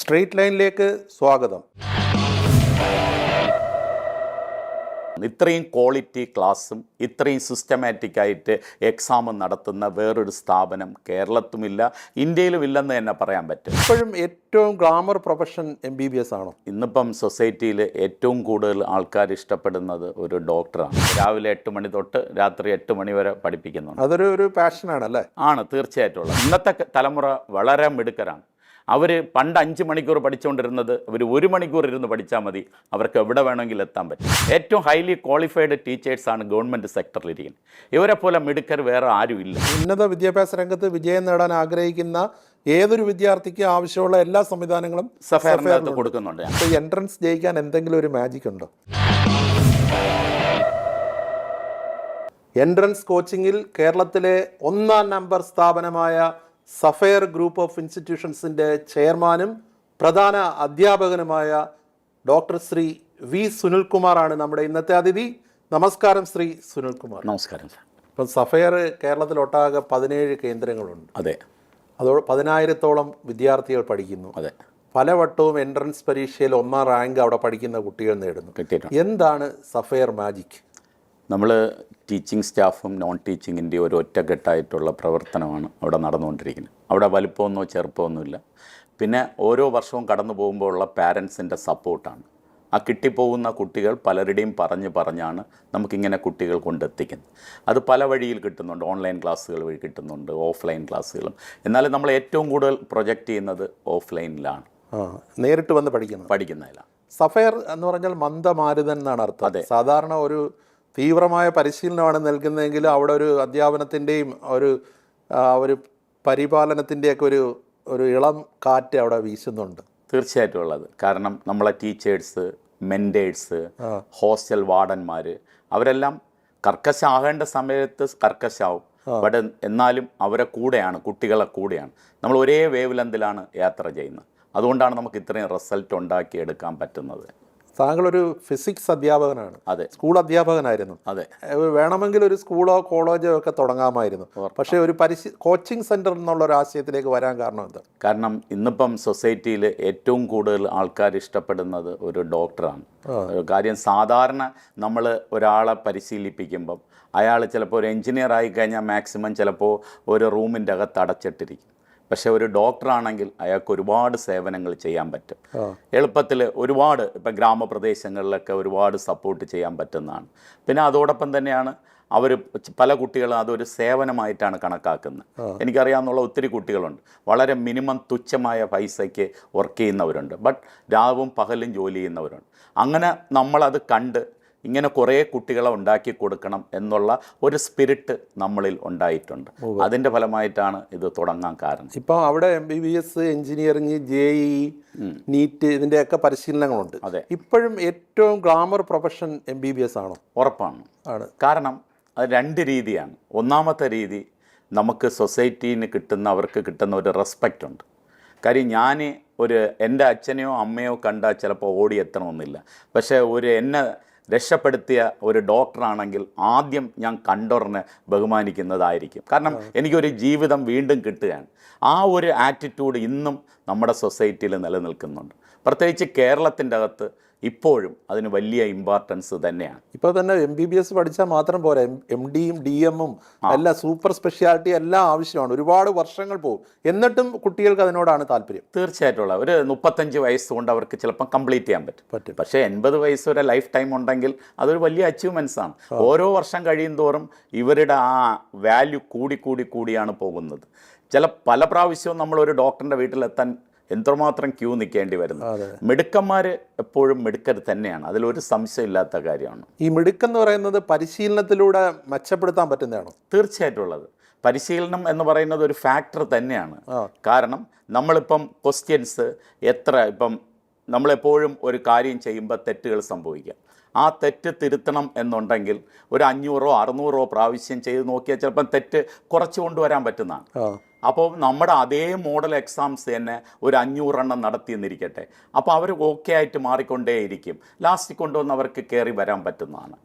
Straight ലൈനിലേക്ക് സ്വാഗതം. ഇത്രയും ക്വാളിറ്റി ക്ലാസ്സും ഇത്രയും സിസ്റ്റമാറ്റിക്കായിട്ട് എക്സാമും നടത്തുന്ന വേറൊരു സ്ഥാപനം കേരളത്തുമില്ല, ഇന്ത്യയിലും ഇല്ലെന്ന് തന്നെ പറയാൻ പറ്റും. ഇപ്പോഴും ഏറ്റവും ഗ്ലാമർ പ്രൊഫഷൻ MBBS ആണോ? ഇന്നിപ്പം സൊസൈറ്റിയിൽ ഏറ്റവും കൂടുതൽ ആൾക്കാർ ഇഷ്ടപ്പെടുന്നത് ഒരു ഡോക്ടറാണ്. രാവിലെ 8 മണി തൊട്ട് രാത്രി 8 മണി വരെ പഠിപ്പിക്കുന്നുണ്ട്. അതൊരു പാഷനാണല്ലേ? ആണ്, തീർച്ചയായിട്ടും. ഇന്നത്തെ തലമുറ വളരെ മിടുക്കരാണ്. അവർ പണ്ട് 5 മണിക്കൂർ പഠിച്ചുകൊണ്ടിരുന്നത് അവർ 1 മണിക്കൂർ ഇരുന്ന് പഠിച്ചാൽ മതി, അവർക്ക് എവിടെ വേണമെങ്കിലും എത്താൻ പറ്റും. ഏറ്റവും ഹൈലി ക്വാളിഫൈഡ് ടീച്ചേഴ്സാണ് ഗവൺമെൻറ് സെക്ടറിലിരിക്കുന്നത്. ഇവരെ പോലെ മിടുക്കർ വേറെ ആരുമില്ല. ഉന്നത വിദ്യാഭ്യാസ രംഗത്ത് വിജയം നേടാൻ ആഗ്രഹിക്കുന്ന ഏതൊരു വിദ്യാർത്ഥിക്ക് ആവശ്യമുള്ള എല്ലാ സംവിധാനങ്ങളും സഫയറിനകത്ത് കൊടുക്കുന്നുണ്ട്. അപ്പോൾ എൻട്രൻസ് ജയിക്കാൻ എന്തെങ്കിലും ഒരു മാജിക് ഉണ്ടോ? എൻട്രൻസ് കോച്ചിങ്ങിൽ കേരളത്തിലെ 1ാം നമ്പർ സ്ഥാപനമായ സഫയർ ഗ്രൂപ്പ് ഓഫ് ഇൻസ്റ്റിറ്റ്യൂഷൻസിൻ്റെ ചെയർമാനും പ്രധാന അധ്യാപകനുമായ ഡോക്ടർ ശ്രീ വി സുനിൽകുമാറാണ് നമ്മുടെ ഇന്നത്തെ അതിഥി. നമസ്കാരം ശ്രീ സുനിൽകുമാർ. നമസ്കാരം സാർ. ഇപ്പം സഫയർ കേരളത്തിലൊട്ടാകെ 17 കേന്ദ്രങ്ങളുണ്ട്. അതെ. അതോടെ 10,000-ഓളം വിദ്യാർത്ഥികൾ പഠിക്കുന്നു. അതെ. പലവട്ടവും എൻട്രൻസ് പരീക്ഷയിൽ 1ാം റാങ്ക് അവിടെ പഠിക്കുന്ന കുട്ടികൾ നേടുന്നു. എന്താണ് സഫയർ മാജിക്? നമ്മൾ ടീച്ചിങ് സ്റ്റാഫും നോൺ ടീച്ചിങ്ങിൻ്റെ ഒരു ഒറ്റക്കെട്ടായിട്ടുള്ള പ്രവർത്തനമാണ് അവിടെ നടന്നുകൊണ്ടിരിക്കുന്നത്. അവിടെ വലുപ്പമൊന്നോ ചെറുപ്പമൊന്നുമില്ല. പിന്നെ ഓരോ വർഷവും കടന്നു പോകുമ്പോൾ ഉള്ള പാരൻസിൻ്റെ സപ്പോർട്ടാണ്. ആ കിട്ടിപ്പോകുന്ന കുട്ടികൾ പലരുടെയും പറഞ്ഞാണ് നമുക്കിങ്ങനെ കുട്ടികൾ കൊണ്ടെത്തിക്കുന്നത്. അത് പല വഴിയിൽ കിട്ടുന്നുണ്ട്. ഓൺലൈൻ ക്ലാസ്സുകൾ വഴി കിട്ടുന്നുണ്ട്, ഓഫ്ലൈൻ ക്ലാസ്സുകളും. എന്നാലും നമ്മൾ ഏറ്റവും കൂടുതൽ പ്രൊജക്റ്റ് ചെയ്യുന്നത് ഓഫ്ലൈനിലാണ്, നേരിട്ട് വന്ന് പഠിക്കുന്നതിലാണ്. സഫയർ എന്ന് പറഞ്ഞാൽ മന്ദമാരുതൻ എന്നാണ് അർത്ഥം. അതെ. സാധാരണ ഒരു തീവ്രമായ പരിശീലനമാണ് നൽകുന്നതെങ്കിൽ അവിടെ ഒരു അധ്യാപനത്തിൻ്റെയും ഒരു പരിപാലനത്തിൻ്റെയൊക്കെ ഒരു ഇളം കാറ്റ് അവിടെ വീശുന്നുണ്ട്. തീർച്ചയായിട്ടും ഉള്ളത്. കാരണം നമ്മളെ ടീച്ചേഴ്സ്, മെൻറ്റേഴ്സ്, ഹോസ്റ്റൽ വാർഡന്മാർ അവരെല്ലാം കർക്കശാകേണ്ട സമയത്ത് കർക്കശാവും. ബട്ട് എന്നാലും അവരെ കൂടെയാണ്, കുട്ടികളെ കൂടെയാണ്. നമ്മൾ ഒരേ വേവ് ലെന്തിലാണ് യാത്ര ചെയ്യുന്നത്. അതുകൊണ്ടാണ് നമുക്ക് ഇത്രയും റിസൾട്ട് ഉണ്ടാക്കിയെടുക്കാൻ പറ്റുന്നത്. താങ്കളൊരു ഫിസിക്സ് അധ്യാപകനാണ്. അതെ. സ്കൂൾ അധ്യാപകനായിരുന്നു. അതെ. വേണമെങ്കിൽ ഒരു സ്കൂളോ കോളേജോ ഒക്കെ തുടങ്ങാമായിരുന്നു. പക്ഷേ ഒരു കോച്ചിങ് സെൻറ്റർ എന്നുള്ള ഒരു ആശയത്തിലേക്ക് വരാൻ കാരണം എന്താ? കാരണം ഇന്നിപ്പം സൊസൈറ്റിയിൽ ഏറ്റവും കൂടുതൽ ആൾക്കാർ ഇഷ്ടപ്പെടുന്നത് ഒരു ഡോക്ടറാണ്. കാര്യം സാധാരണ നമ്മൾ ഒരാളെ പരിശീലിപ്പിക്കുമ്പം അയാൾ ചിലപ്പോൾ ഒരു എൻജിനീയർ ആയിക്കഴിഞ്ഞാൽ മാക്സിമം ചിലപ്പോൾ ഒരു റൂമിൻ്റെ അകത്ത് അടച്ചിട്ടിരിക്കും. പക്ഷേ ഒരു ഡോക്ടറാണെങ്കിൽ അയാൾക്ക് ഒരുപാട് സേവനങ്ങൾ ചെയ്യാൻ പറ്റും. എളുപ്പത്തിൽ ഒരുപാട് ഇപ്പം ഗ്രാമപ്രദേശങ്ങളിലൊക്കെ ഒരുപാട് സപ്പോർട്ട് ചെയ്യാൻ പറ്റുന്നതാണ്. പിന്നെ അതോടൊപ്പം തന്നെയാണ് അവർ പല കുട്ടികളും അതൊരു സേവനമായിട്ടാണ് കണക്കാക്കുന്നത്. എനിക്കറിയാവുന്ന ഒത്തിരി കുട്ടികളുണ്ട് വളരെ മിനിമം തുച്ഛമായ പൈസയ്ക്ക് വർക്ക് ചെയ്യുന്നവരുണ്ട്. ബട്ട് രാവും പകലും ജോലി ചെയ്യുന്നവരുണ്ട്. അങ്ങനെ നമ്മളത് കണ്ട് ഇങ്ങനെ കുറേ കുട്ടികളെ ഉണ്ടാക്കി കൊടുക്കണം എന്നുള്ള ഒരു സ്പിരിറ്റ് നമ്മളിൽ ഉണ്ടായിട്ടുണ്ട്. അതിൻ്റെ ഫലമായിട്ടാണ് ഇത് തുടങ്ങാൻ കാരണം. ഇപ്പം അവിടെ MBBS, എഞ്ചിനീയറിംഗ്, JEE, നീറ്റ് ഇതിൻ്റെയൊക്കെ പരിശീലനങ്ങളുണ്ട്. അതെ. ഇപ്പോഴും ഏറ്റവും ഗ്ലാമർ പ്രൊഫഷൻ MBBS ആണോ? ഉറപ്പാണ്. കാരണം അത് 2 രീതിയാണ്. ഒന്നാമത്തെ രീതി, നമുക്ക് സൊസൈറ്റീന് അവർക്ക് കിട്ടുന്ന ഒരു റെസ്പെക്റ്റ് ഉണ്ട്. കാര്യം എൻ്റെ അച്ഛനെയോ അമ്മയോ കണ്ടാൽ ചിലപ്പോൾ ഓടിയെത്തണമെന്നില്ല. പക്ഷേ എന്നെ രക്ഷപ്പെടുത്തിയ ഒരു ഡോക്ടറാണെങ്കിൽ ആദ്യം ഞാൻ കണ്ടോറിനെ ബഹുമാനിക്കുന്നതായിരിക്കും. കാരണം എനിക്കൊരു ജീവിതം വീണ്ടും കിട്ടുകയാണ്. ആ ഒരു ആറ്റിറ്റ്യൂഡ് ഇന്നും നമ്മുടെ സൊസൈറ്റിയിൽ നിലനിൽക്കുന്നുണ്ട്. പ്രത്യേകിച്ച് കേരളത്തിൻ്റെ അകത്ത് ഇപ്പോഴും അതിന് വലിയ ഇമ്പോർട്ടൻസ് തന്നെയാണ്. ഇപ്പോൾ തന്നെ MBBS പഠിച്ചാൽ മാത്രം പോരാ, MDയും DM-ഉം എല്ലാം സൂപ്പർ സ്പെഷ്യാലിറ്റി എല്ലാം ആവശ്യമാണ്. ഒരുപാട് വർഷങ്ങൾ പോകും. എന്നിട്ടും കുട്ടികൾക്ക് അതിനോടാണ് താല്പര്യം. തീർച്ചയായിട്ടുള്ള ഒരു 35 വയസ്സ് കൊണ്ട് അവർക്ക് ചിലപ്പം കംപ്ലീറ്റ് ചെയ്യാൻ പറ്റും. പക്ഷേ 80 വയസ്സ് വരെ ലൈഫ് ടൈം ഉണ്ടെങ്കിൽ അതൊരു വലിയ അച്ചീവ്മെൻറ്റ്സ് ആണ്. ഓരോ വർഷം കഴിയും തോറും ഇവരുടെ ആ വാല്യൂ കൂടിയാണ് പോകുന്നത്. പല പ്രാവശ്യവും നമ്മളൊരു ഡോക്ടറിൻ്റെ വീട്ടിലെത്താൻ എന്തുമാത്രം ക്യൂ നിൽക്കേണ്ടി വരുന്നു. മിടുക്കന്മാർ എപ്പോഴും മിടുക്കർ തന്നെയാണ്, അതിലൊരു സംശയമില്ലാത്ത കാര്യമാണ്. ഈ മിടുക്കെന്ന് പറയുന്നത് പരിശീലനത്തിലൂടെ മെച്ചപ്പെടുത്താൻ പറ്റുന്നതാണോ? തീർച്ചയായിട്ടും ഉള്ളത്. പരിശീലനം എന്ന് പറയുന്നത് ഒരു ഫാക്ടർ തന്നെയാണ്. കാരണം നമ്മളിപ്പം ക്വസ്റ്റ്യൻസ് ഇപ്പം നമ്മളെപ്പോഴും ഒരു കാര്യം ചെയ്യുമ്പോൾ തെറ്റുകൾ സംഭവിക്കാം. ആ തെറ്റ് തിരുത്തണം എന്നുണ്ടെങ്കിൽ ഒരു 500-600 പ്രാവശ്യം ചെയ്ത് നോക്കിയാൽ ചിലപ്പം തെറ്റ് കുറച്ച് കൊണ്ടുവരാൻ പറ്റുന്നതാണ്. അപ്പോൾ നമ്മുടെ അതേ മോഡൽ എക്സാംസ് തന്നെ ഒരു 500 എണ്ണം നടത്തിയെന്നിരിക്കട്ടെ, അപ്പോൾ അവർ ഓക്കെ ആയിട്ട് മാറിക്കൊണ്ടേയിരിക്കും. ലാസ്റ്റ് കൊണ്ടുവന്ന് അവർക്ക് കയറി വരാൻ പറ്റുന്നതാണ്.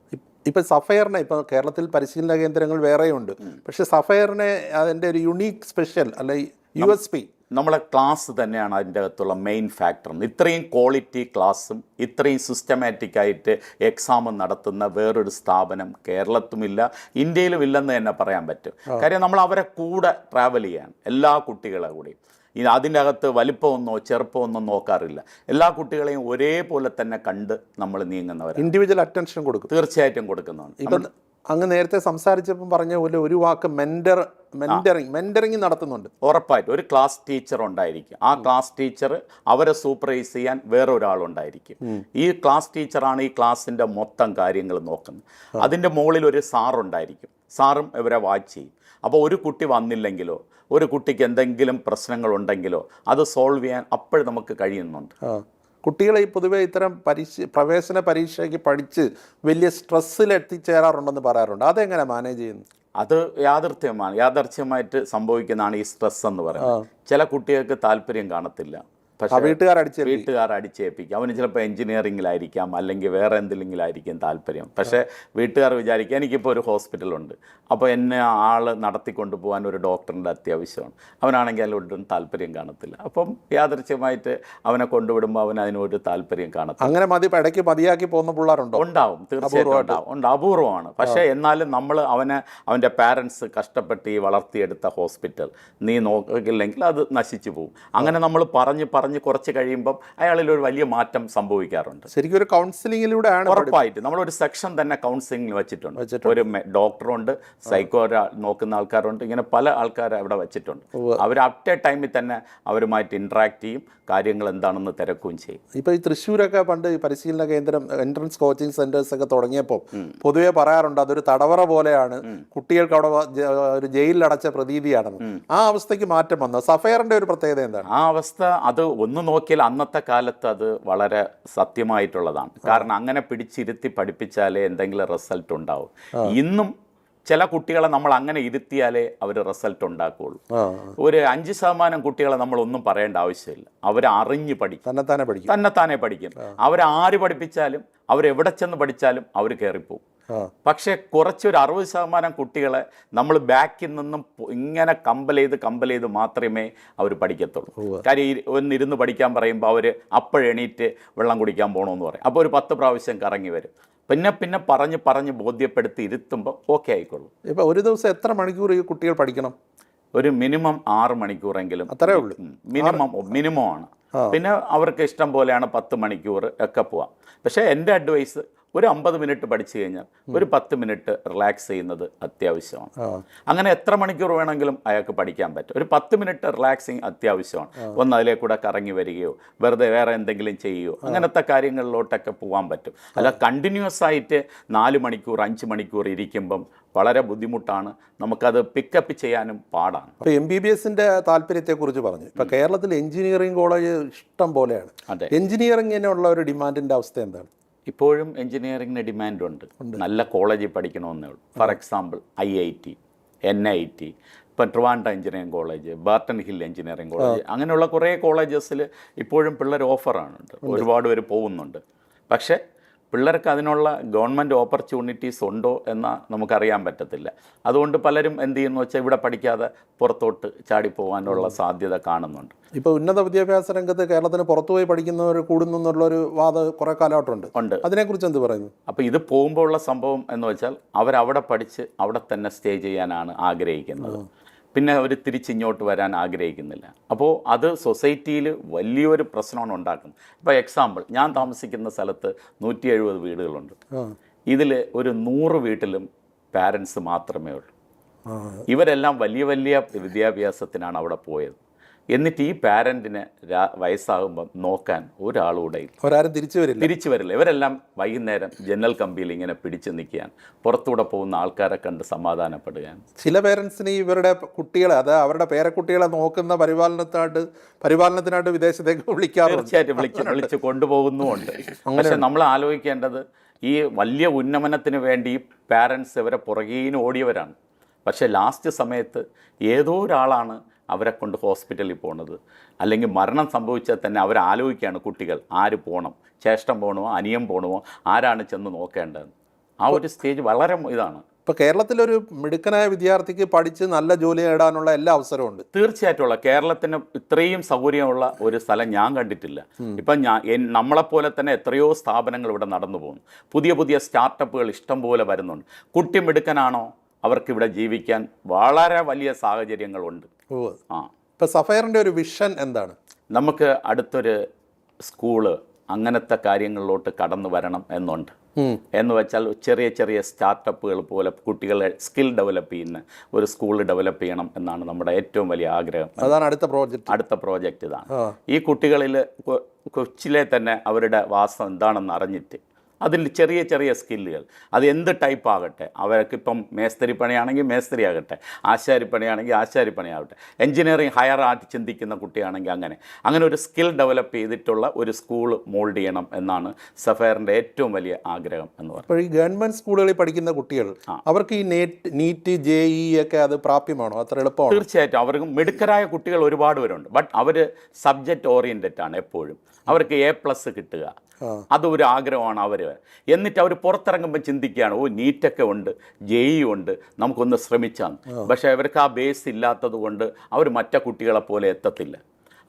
ഇപ്പം സഫയറിനെ, ഇപ്പം കേരളത്തിൽ പരിശീലന കേന്ദ്രങ്ങൾ വേറെയുണ്ട്. പക്ഷേ സഫയറിനെ അതിൻ്റെ ഒരു യുണീക്ക് സ്പെഷ്യൽ അല്ലെ USP നമ്മളെ ക്ലാസ് തന്നെയാണ് അതിൻ്റെ അകത്തുള്ള മെയിൻ ഫാക്ടർ. ഇത്രയും ക്വാളിറ്റി ക്ലാസ്സും ഇത്രയും സിസ്റ്റമാറ്റിക് ആയിട്ട് എക്സാമും നടത്തുന്ന വേറൊരു സ്ഥാപനം കേരളത്തുമില്ല, ഇന്ത്യയിലും ഇല്ലെന്ന് തന്നെ പറയാൻ പറ്റും. കാര്യം നമ്മൾ അവരെ കൂടെ ട്രാവൽ ചെയ്യാണ്, എല്ലാ കുട്ടികളെ കൂടെയും. അതിൻ്റെ അകത്ത് വലിപ്പമൊന്നോ ചെറുപ്പമൊന്നോ നോക്കാറില്ല. എല്ലാ കുട്ടികളെയും ഒരേപോലെ തന്നെ കണ്ട് നമ്മൾ നീങ്ങുന്നവർ. ഇൻഡിവിജ്വൽ അറ്റൻഷൻ കൊടുക്കും, തീർച്ചയായിട്ടും കൊടുക്കുന്നുണ്ട്. ഇപ്പം അങ്ങ് നേരത്തെ സംസാരിച്ചപ്പം പറഞ്ഞ പോലെ ഒരു വാക്ക് മെന്ററിങ് നടത്തുന്നുണ്ട്. ഉറപ്പായിട്ടും ഒരു ക്ലാസ് ടീച്ചർ ഉണ്ടായിരിക്കും. ആ ക്ലാസ് ടീച്ചർ അവരെ സൂപ്പർവൈസ് ചെയ്യാൻ വേറൊരാളുണ്ടായിരിക്കും. ഈ ക്ലാസ് ടീച്ചറാണ് ഈ ക്ലാസ്സിൻ്റെ മൊത്തം കാര്യങ്ങൾ നോക്കുന്നത്. അതിൻ്റെ മുകളിൽ ഒരു സാറുണ്ടായിരിക്കും. സാറും ഇവരെ വാച്ച് ചെയ്യും. അപ്പോൾ ഒരു കുട്ടി വന്നില്ലെങ്കിലോ ഒരു കുട്ടിക്ക് എന്തെങ്കിലും പ്രശ്നങ്ങളുണ്ടെങ്കിലോ അത് സോൾവ് ചെയ്യാൻ അപ്പോഴും നമുക്ക് കഴിയുന്നുണ്ട്. കുട്ടികളെ ഈ പൊതുവെ ഇത്തരം പ്രവേശന പരീക്ഷയ്ക്ക് പഠിച്ച് വലിയ സ്ട്രെസ്സിൽ എത്തിച്ചേരാറുണ്ടെന്ന് പറയാറുണ്ട്. അതെങ്ങനെ മാനേജ് ചെയ്യുന്നു? അത് യാദർച്ഛ്യമായിട്ട് സംഭവിക്കുന്നതാണ് ഈ സ്ട്രെസ് എന്ന് പറയുന്നത്. ചില കുട്ടികൾക്ക് താല്പര്യം കാണത്തില്ല, പക്ഷേ വീട്ടുകാർ അടിച്ചേൽപ്പിക്കും. അവന് ചിലപ്പോൾ എഞ്ചിനീയറിങ്ങിലായിരിക്കാം, അല്ലെങ്കിൽ വേറെ എന്തെങ്കിലുമായിരിക്കും താല്പര്യം. പക്ഷേ വീട്ടുകാർ വിചാരിക്കുക എനിക്കിപ്പോൾ ഒരു ഹോസ്പിറ്റലുണ്ട്, അപ്പോൾ എന്നെ ആൾ നടത്തിക്കൊണ്ട് പോകാൻ ഒരു ഡോക്ടറിൻ്റെ അത്യാവശ്യമാണ്. അവനാണെങ്കിൽ അതിലൊട്ടും താല്പര്യം കാണത്തില്ല. അപ്പം യാദൃച്ഛ്യമായിട്ട് അവനെ കൊണ്ടുവിടുമ്പോൾ അവൻ അതിനൊരു താല്പര്യം കാണത്തില്ല. അങ്ങനെ ഇടയ്ക്ക് മതിയാക്കി പോകുന്ന പിള്ളേരുണ്ടോ? ഉണ്ടാവും, തീർച്ചയായിട്ടും ഉണ്ട്. അപൂർവമാണ്. പക്ഷേ എന്നാലും നമ്മൾ അവൻ്റെ പാരൻസ് കഷ്ടപ്പെട്ട് ഈ വളർത്തിയെടുത്ത ഹോസ്പിറ്റൽ നീ നോക്കില്ലെങ്കിൽ അത് നശിച്ചു പോകും. അങ്ങനെ നമ്മൾ പറഞ്ഞ് കുറച്ച് കഴിയുമ്പം അയാളിലൊരു വലിയ മാറ്റം സംഭവിക്കാറുണ്ട്. ശരിക്കും ഒരു കൗൺസിലിങ്ങിലൂടെയാണ്. ഉറപ്പായിട്ട് നമ്മളൊരു സെക്ഷൻ തന്നെ കൗൺസിലിംഗിൽ വെച്ചിട്ടുണ്ട്. ഒരു ഡോക്ടറുണ്ട്, സൈക്കോ നോക്കുന്ന ആൾക്കാരുണ്ട്, ഇങ്ങനെ പല ആൾക്കാരെ അവിടെ വെച്ചിട്ടുണ്ട്. അവർ അറ്റ് എ ടൈമിൽ തന്നെ അവരുമായിട്ട് ഇൻട്രാക്ട് ചെയ്യും, കാര്യങ്ങൾ എന്താണെന്ന് തിരക്കുകയും ചെയ്യും. ഇപ്പോൾ ഈ തൃശ്ശൂരൊക്കെ പണ്ട് ഈ പരിശീലന കേന്ദ്രം, എൻട്രൻസ് കോച്ചിങ് സെന്റേഴ്സ് ഒക്കെ തുടങ്ങിയപ്പോൾ പൊതുവെ പറയാറുണ്ട് അതൊരു തടവറ പോലെയാണ്, കുട്ടികൾക്ക് അവിടെ ഒരു ജയിലിൽ അടച്ച പ്രതീതിയാണെന്ന്. ആ അവസ്ഥയ്ക്ക് മാറ്റം വന്നു. സഫയറിന്റെ ഒരു പ്രത്യേകത എന്താണ്? ആ അവസ്ഥ അത് ഒന്ന് നോക്കിയാൽ അന്നത്തെ കാലത്ത് അത് വളരെ സത്യമായിട്ടുള്ളതാണ്. കാരണം അങ്ങനെ പിടിച്ചിരുത്തി പഠിപ്പിച്ചാലേ എന്തെങ്കിലും റിസൾട്ട് ഉണ്ടാവും. ഇന്നും ചില കുട്ടികളെ നമ്മൾ അങ്ങനെ ഇരുത്തിയാലേ അവർ റിസൾട്ട് ഉണ്ടാക്കുകയുള്ളൂ. ഒരു 5% കുട്ടികളെ നമ്മളൊന്നും പറയേണ്ട ആവശ്യമില്ല. അവർ അറിഞ്ഞ് പഠിക്കും, തന്നെത്താനെ പഠിക്കും. അവരാര് പഠിപ്പിച്ചാലും അവരെവിടെ ചെന്ന് പഠിച്ചാലും അവർ കയറിപ്പോവും. പക്ഷേ കുറച്ചൊരു 60% കുട്ടികളെ നമ്മൾ ബാക്കിൽ നിന്നും ഇങ്ങനെ കമ്പൽ ചെയ്ത് മാത്രമേ അവർ പഠിക്കത്തുള്ളൂ. കാര്യം ഒന്നിരുന്ന് പഠിക്കാൻ പറയുമ്പോൾ അവർ അപ്പോഴെണീറ്റ് വെള്ളം കുടിക്കാൻ പോകണമെന്ന് പറയും. അപ്പോൾ ഒരു 10 പ്രാവശ്യം കറങ്ങി വരും. പിന്നെ പറഞ്ഞ് ബോധ്യപ്പെടുത്തി ഇരുത്തുമ്പോൾ ഓക്കെ ആയിക്കോളും. ഇപ്പോൾ ഒരു ദിവസം എത്ര മണിക്കൂർ ഈ കുട്ടികൾ പഠിക്കണം? ഒരു മിനിമം 6 മണിക്കൂറെങ്കിലും. അത്രേ ഉള്ളൂ, മിനിമം ആണ്. പിന്നെ അവർക്ക് ഇഷ്ടം പോലെയാണ് 10 മണിക്കൂർ ഒക്കെ പോവാം. പക്ഷേ എൻ്റെ അഡ്വൈസ് ഒരു 50 മിനിറ്റ് പഠിച്ചു കഴിഞ്ഞാൽ ഒരു 10 മിനിറ്റ് റിലാക്സ് ചെയ്യുന്നത് അത്യാവശ്യമാണ്. അങ്ങനെ എത്ര മണിക്കൂർ വേണമെങ്കിലും അയാൾക്ക് പഠിക്കാൻ പറ്റും. ഒരു 10 മിനിറ്റ് റിലാക്സിങ് അത്യാവശ്യമാണ്. ഒന്ന് അതിലെ കൂടെ കറങ്ങി വരികയോ വെറുതെ വേറെ എന്തെങ്കിലും ചെയ്യുകയോ അങ്ങനത്തെ കാര്യങ്ങളിലോട്ടൊക്കെ പോകാൻ പറ്റും. അല്ല കണ്ടിന്യൂസ് ആയിട്ട് 4 മണിക്കൂർ 5 മണിക്കൂർ ഇരിക്കുമ്പം വളരെ ബുദ്ധിമുട്ടാണ്. നമുക്കത് പിക്കപ്പ് ചെയ്യാനും പാടാണ്. ഇപ്പോൾ MBBSന്റെ താല്പര്യത്തെക്കുറിച്ച് പറഞ്ഞു. ഇപ്പോൾ കേരളത്തിൽ എഞ്ചിനീയറിംഗ് കോളേജ് ഇഷ്ടം പോലെയാണ്. എഞ്ചിനീയറിംഗിനുള്ള ഒരു ഡിമാൻഡിൻ്റെ അവസ്ഥ എന്താണ്? ഇപ്പോഴും എഞ്ചിനീയറിംഗിന് ഡിമാൻഡുണ്ട്. നല്ല കോളേജിൽ പഠിക്കണമെന്നേ ഉള്ളൂ. ഫോർ എക്സാമ്പിൾ IIT, NIT, ഇപ്പം Trivandrum engineering college, Barton hill engineering college, അങ്ങനെയുള്ള കുറേ കോളേജസിൽ ഇപ്പോഴും പിള്ളേർ ഓഫറാണ്. ഒരുപാട് പേര് പോകുന്നുണ്ട്. പക്ഷേ പിള്ളേർക്ക് അതിനുള്ള ഗവൺമെൻറ് ഓപ്പർച്യൂണിറ്റീസ് ഉണ്ടോ എന്ന് നമുക്കറിയാൻ പറ്റത്തില്ല. അതുകൊണ്ട് പലരും എന്ത് ചെയ്യുന്നു വെച്ചാൽ ഇവിടെ പഠിക്കാതെ പുറത്തോട്ട് ചാടിപ്പോകാനുള്ള സാധ്യത കാണുന്നുണ്ട്. ഇപ്പോൾ ഉന്നത വിദ്യാഭ്യാസ രംഗത്ത് കേരളത്തിന് പുറത്തുപോയി പഠിക്കുന്നവർ കൂടുന്നു എന്നുള്ളൊരു വാദം കുറേ കാലമായിട്ടുണ്ട്. അതിനെക്കുറിച്ച് എന്ത് പറയുന്നു? അപ്പോൾ ഇത് പോകുമ്പോൾ ഉള്ള സംഭവം എന്ന് വെച്ചാൽ അവരവിടെ പഠിച്ച് അവിടെ തന്നെ സ്റ്റേ ചെയ്യാനാണ് ആഗ്രഹിക്കുന്നത്. പിന്നെ അവർ തിരിച്ചിങ്ങോട്ട് വരാൻ ആഗ്രഹിക്കുന്നില്ല. അപ്പോൾ അത് സൊസൈറ്റിയിൽ വലിയൊരു പ്രശ്നമാണ് ഉണ്ടാക്കുന്നത്. ഇപ്പോൾ എക്സാമ്പിൾ, ഞാൻ താമസിക്കുന്ന സ്ഥലത്ത് 170 വീടുകളുണ്ട്. ഇതിൽ ഒരു 100 വീട്ടിലും പാരൻസ് മാത്രമേ ഉള്ളൂ. ഇവരെല്ലാം വലിയ വിദ്യാഭ്യാസത്തിനാണ് അവിടെ പോയത്. എന്നിട്ട് ഈ പാരൻറ്റിനെ വയസ്സാകുമ്പം നോക്കാൻ ഒരാളൂടെ തിരിച്ചു വരില്ല. ഇവരെല്ലാം വൈകുന്നേരം ജനൽ കമ്പിയിൽ ഇങ്ങനെ പിടിച്ചു നിൽക്കുകയാണ്, പുറത്തൂടെ പോകുന്ന ആൾക്കാരെ കണ്ട് സമാധാനപ്പെടുകയാണ്. ചില പേരൻസിന് ഇവരുടെ കുട്ടികളെ, അത് അവരുടെ പേരക്കുട്ടികളെ നോക്കുന്ന പരിപാലനത്തിനായിട്ട് വിദേശത്തേക്ക് വിളിക്കാറുണ്ട്. തീർച്ചയായിട്ടും വിളിച്ച് കൊണ്ടുപോകുന്നുമുണ്ട്. പക്ഷെ നമ്മൾ ആലോചിക്കേണ്ടത് ഈ വലിയ ഉന്നമനത്തിന് വേണ്ടി പാരൻസ് ഇവരെ പുറകീന് ഓടിയവരാണ്. പക്ഷേ ലാസ്റ്റ് സമയത്ത് ഏതോ ഒരാളാണ് അവരെ കൊണ്ട് ഹോസ്പിറ്റലിൽ പോകുന്നത്. അല്ലെങ്കിൽ മരണം സംഭവിച്ചാൽ തന്നെ അവരാലോചിക്കുകയാണ് കുട്ടികൾ ആര് പോകണം, ചേഷ്ടം പോകണമോ അനിയൻ പോകണമോ, ആരാണ് ചെന്ന് നോക്കേണ്ടത്. ആ ഒരു സ്റ്റേജ് വളരെ ഇതാണ്. ഇപ്പോൾ കേരളത്തിലൊരു മിടുക്കനായ വിദ്യാർത്ഥിക്ക് പഠിച്ച് നല്ല ജോലി നേടാനുള്ള എല്ലാ അവസരവും ഉണ്ട്. തീർച്ചയായിട്ടുള്ള കേരളത്തിന് ഇത്രയും സൗകര്യമുള്ള ഒരു സ്ഥലം ഞാൻ കണ്ടിട്ടില്ല. ഇപ്പം നമ്മളെപ്പോലെ തന്നെ എത്രയോ സ്ഥാപനങ്ങൾ ഇവിടെ നടന്നു പോകുന്നു. പുതിയ പുതിയ സ്റ്റാർട്ടപ്പുകൾ ഇഷ്ടം പോലെ വരുന്നുണ്ട്. കുട്ടി മിടുക്കനാണോ അവർക്കിവിടെ ജീവിക്കാൻ വളരെ വലിയ സാഹചര്യങ്ങളുണ്ട്. ഇപ്പോൾ സഫയറിൻ്റെ ഒരു വിഷൻ എന്താണ്? നമുക്ക് അടുത്തൊരു സ്കൂള് അങ്ങനത്തെ കാര്യങ്ങളിലോട്ട് കടന്നു വരണം എന്നുണ്ട്. എന്ന് വെച്ചാൽ ചെറിയ ചെറിയ സ്റ്റാർട്ടപ്പുകൾ പോലെ കുട്ടികളെ സ്കിൽ ഡെവലപ്പ് ചെയ്യുന്ന ഒരു സ്കൂൾ ഡെവലപ്പ് ചെയ്യണം എന്നാണ് നമ്മുടെ ഏറ്റവും വലിയ ആഗ്രഹം. അതാണ് അടുത്ത പ്രോജക്റ്റ് ഇതാണ്. ഈ കുട്ടികളിൽ കൊച്ചിലെ തന്നെ അവരുടെ വാസം എന്താണെന്ന് അറിഞ്ഞിട്ട് അതിൽ ചെറിയ ചെറിയ സ്കില്ലുകൾ, അത് എന്ത് ടൈപ്പ് ആകട്ടെ, അവർക്കിപ്പം മേസ്തരിപ്പണിയാണെങ്കിൽ മേസ്തരി ആകട്ടെ, ആശാരിപ്പണിയാണെങ്കിൽ ആശാരിപ്പണിയാകട്ടെ, എൻജിനീയറിംഗ് ഹയർ ആയിട്ട് ചിന്തിക്കുന്ന കുട്ടിയാണെങ്കിൽ അങ്ങനെ ഒരു സ്കിൽ ഡെവലപ്പ് ചെയ്തിട്ടുള്ള ഒരു സ്കൂൾ മോൾഡ് ചെയ്യണം എന്നാണ് സഫയറിൻ്റെ ഏറ്റവും വലിയ ആഗ്രഹം എന്ന് പറയുന്നത്. അപ്പോൾ ഈ ഗവൺമെൻറ് സ്കൂളുകളിൽ പഠിക്കുന്ന കുട്ടികൾ അവർക്ക് ഈ നീറ്റ് JEE ഒക്കെ അത് പ്രാപ്യമാണോ? അത്ര എളുപ്പമാണോ? തീർച്ചയായിട്ടും അവർക്ക് മിടുക്കരായ കുട്ടികൾ ഒരുപാട് പേരുണ്ട്. ബട്ട് അവർ സബ്ജക്റ്റ് ഓറിയൻറ്റഡ് ആണ് എപ്പോഴും. അവർക്ക് A+ കിട്ടുക അതൊരു ആഗ്രഹമാണ് അവർ. എന്നിട്ട് അവർ പുറത്തിറങ്ങുമ്പോൾ ചിന്തിക്കുകയാണ്, നീറ്റൊക്കെ ഉണ്ട്, JEE ഉണ്ട്, നമുക്കൊന്ന് ശ്രമിച്ചാൽ. പക്ഷേ അവർക്ക് ആ ബേസ് ഇല്ലാത്തത് കൊണ്ട് അവർ മറ്റു കുട്ടികളെ പോലെ എത്തത്തില്ല.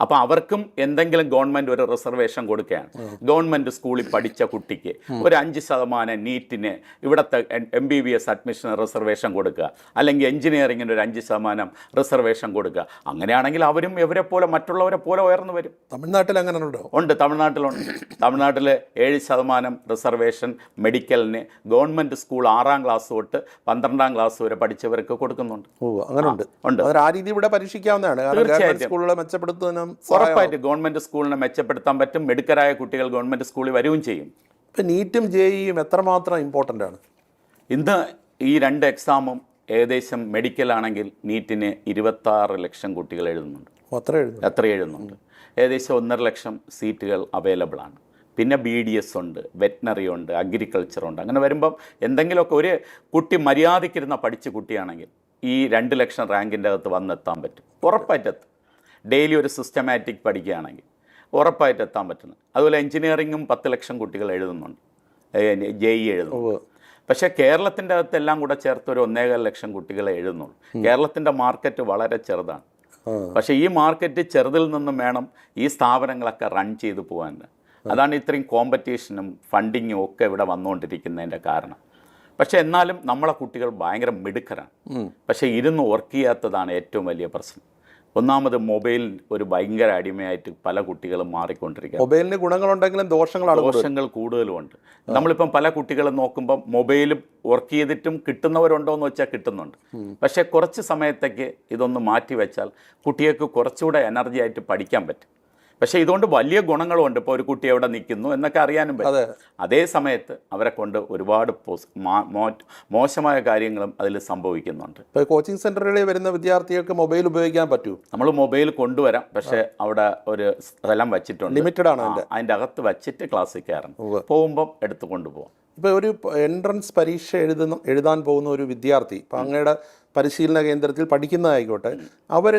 അപ്പോൾ അവർക്കും എന്തെങ്കിലും ഗവൺമെൻറ് ഒരു റിസർവേഷൻ കൊടുക്കുകയാണ്. ഗവൺമെൻറ് സ്കൂളിൽ പഠിച്ച കുട്ടിക്ക് ഒരു 5% നീറ്റിന് ഇവിടുത്തെ MBBS അഡ്മിഷൻ റിസർവേഷൻ കൊടുക്കുക, അല്ലെങ്കിൽ എഞ്ചിനീയറിങ്ങിന് ഒരു 5% റിസർവേഷൻ കൊടുക്കുക. അങ്ങനെയാണെങ്കിൽ അവരും ഇവരെ പോലെ മറ്റുള്ളവരെ പോലെ ഉയർന്നു വരും. തമിഴ്നാട്ടിൽ അങ്ങനെ ഉണ്ടോ? ഉണ്ട്, തമിഴ്നാട്ടിലുണ്ട്. തമിഴ്നാട്ടിൽ 7% റിസർവേഷൻ മെഡിക്കലിന് ഗവൺമെൻറ് സ്കൂൾ 6ാം ക്ലാസ് തൊട്ട് 12ാം ക്ലാസ് വരെ പഠിച്ചവർക്ക് കൊടുക്കുന്നുണ്ട്. അങ്ങനെ ഉണ്ട്. ആ രീതി ഇവിടെ പരീക്ഷിക്കാവുന്നതാണ്. സ്കൂളുകളെ മെച്ചപ്പെടുത്തുന്ന ഉറപ്പായിട്ട് ഗവൺമെൻറ് സ്കൂളിനെ മെച്ചപ്പെടുത്താൻ പറ്റും. മിടുക്കരായ കുട്ടികൾ ഗവൺമെൻറ് സ്കൂളിൽ വരികയും ചെയ്യും. ഇപ്പം നീറ്റും JEEയും എത്രമാത്രം ഇമ്പോർട്ടൻ്റ് ആണ്? ഇന്ന് ഈ 2 എക്സാമും ഏകദേശം മെഡിക്കലാണെങ്കിൽ നീറ്റിന് 26 ലക്ഷം കുട്ടികൾ എഴുതുന്നുണ്ട്. എത്ര എഴുതുന്നുണ്ട്? ഏകദേശം 1.5 ലക്ഷം സീറ്റുകൾ അവൈലബിൾ ആണ്. പിന്നെ BDS ഉണ്ട്, വെറ്റിനറി ഉണ്ട്, അഗ്രികൾച്ചർ ഉണ്ട്. അങ്ങനെ വരുമ്പം എന്തെങ്കിലുമൊക്കെ ഒരു കുട്ടി മര്യാദയ്ക്കിരുന്ന പഠിച്ച കുട്ടിയാണെങ്കിൽ ഈ 2 ലക്ഷം റാങ്കിൻ്റെ അകത്ത് വന്നെത്താൻ പറ്റും. ഉറപ്പായിട്ടെത്തും. ഡെയിലി ഒരു സിസ്റ്റമാറ്റിക് പഠിക്കുകയാണെങ്കിൽ ഉറപ്പായിട്ട് എത്താൻ പറ്റുന്നത്. അതുപോലെ എഞ്ചിനീയറിങ്ങും 10 ലക്ഷം കുട്ടികൾ എഴുതുന്നുണ്ട്, JEE എഴുതുന്നുണ്ട്. പക്ഷേ കേരളത്തിൻ്റെ അകത്തെല്ലാം കൂടെ ചേർത്ത് ഒരു 1.25 ലക്ഷം കുട്ടികളെ എഴുതുന്നുള്ളൂ. കേരളത്തിൻ്റെ മാർക്കറ്റ് വളരെ ചെറുതാണ്. പക്ഷേ ഈ മാർക്കറ്റ് ചെറുതിൽ നിന്നും വേണം ഈ സ്ഥാപനങ്ങളൊക്കെ റൺ ചെയ്തു പോകാൻ. അതാണ് ഇത്രയും കോമ്പറ്റീഷനും ഫണ്ടിങ്ങും ഒക്കെ ഇവിടെ വന്നുകൊണ്ടിരിക്കുന്നതിൻ്റെ കാരണം. പക്ഷേ എന്നാലും നമ്മളെ കുട്ടികൾ ഭയങ്കര മിടുക്കരാണ്. പക്ഷേ ഇരുന്ന് വർക്ക് ചെയ്യാത്തതാണ് ഏറ്റവും വലിയ പ്രശ്നം. ഒന്നാമത് മൊബൈൽ ഒരു ഭയങ്കര അടിമയായിട്ട് പല കുട്ടികളും മാറിക്കൊണ്ടിരിക്കുക. മൊബൈലിന് ഗുണങ്ങളുണ്ടെങ്കിലും ദോഷങ്ങൾ കൂടുതലുമുണ്ട്. നമ്മളിപ്പം പല കുട്ടികളും നോക്കുമ്പം മൊബൈൽ വർക്ക് ചെയ്തിട്ടും കിട്ടുന്നവരുണ്ടോ എന്ന് വെച്ചാൽ കിട്ടുന്നുണ്ട്. പക്ഷേ കുറച്ച് സമയത്തേക്ക് ഇതൊന്ന് മാറ്റി വെച്ചാൽ കുട്ടികൾക്ക് കുറച്ചുകൂടെ എനർജി ആയിട്ട് പഠിക്കാൻ പറ്റും. പക്ഷേ ഇതുകൊണ്ട് വലിയ ഗുണങ്ങളുമുണ്ട്. ഇപ്പോൾ ഒരു കുട്ടി എവിടെ നിൽക്കുന്നു എന്നൊക്കെ അറിയാനും പറ്റും. അതേ സമയത്ത് അവരെ കൊണ്ട് ഒരുപാട് മോശമായ കാര്യങ്ങളും അതിൽ സംഭവിക്കുന്നുണ്ട്. ഇപ്പോൾ കോച്ചിങ് സെൻ്ററുകളിൽ വരുന്ന വിദ്യാർത്ഥികൾക്ക് മൊബൈൽ ഉപയോഗിക്കാൻ പറ്റുമോ? നമ്മൾ മൊബൈൽ കൊണ്ടുവരാം, പക്ഷേ അവിടെ ഒരു സ്ഥലം വെച്ചിട്ടുണ്ട്, ലിമിറ്റഡ് ആണ്. അതിൻ്റെ അകത്ത് വെച്ചിട്ട് ക്ലാസ്സിൽ കയറണം. പോകുമ്പം എടുത്തു കൊണ്ടുപോകാം. ഇപ്പോൾ ഒരു എൻട്രൻസ് പരീക്ഷ എഴുതാൻ പോകുന്ന ഒരു വിദ്യാർത്ഥി ഇപ്പോൾ അങ്ങയുടെ പരിശീലന കേന്ദ്രത്തിൽ പഠിക്കുന്നതായിക്കോട്ടെ, അവർ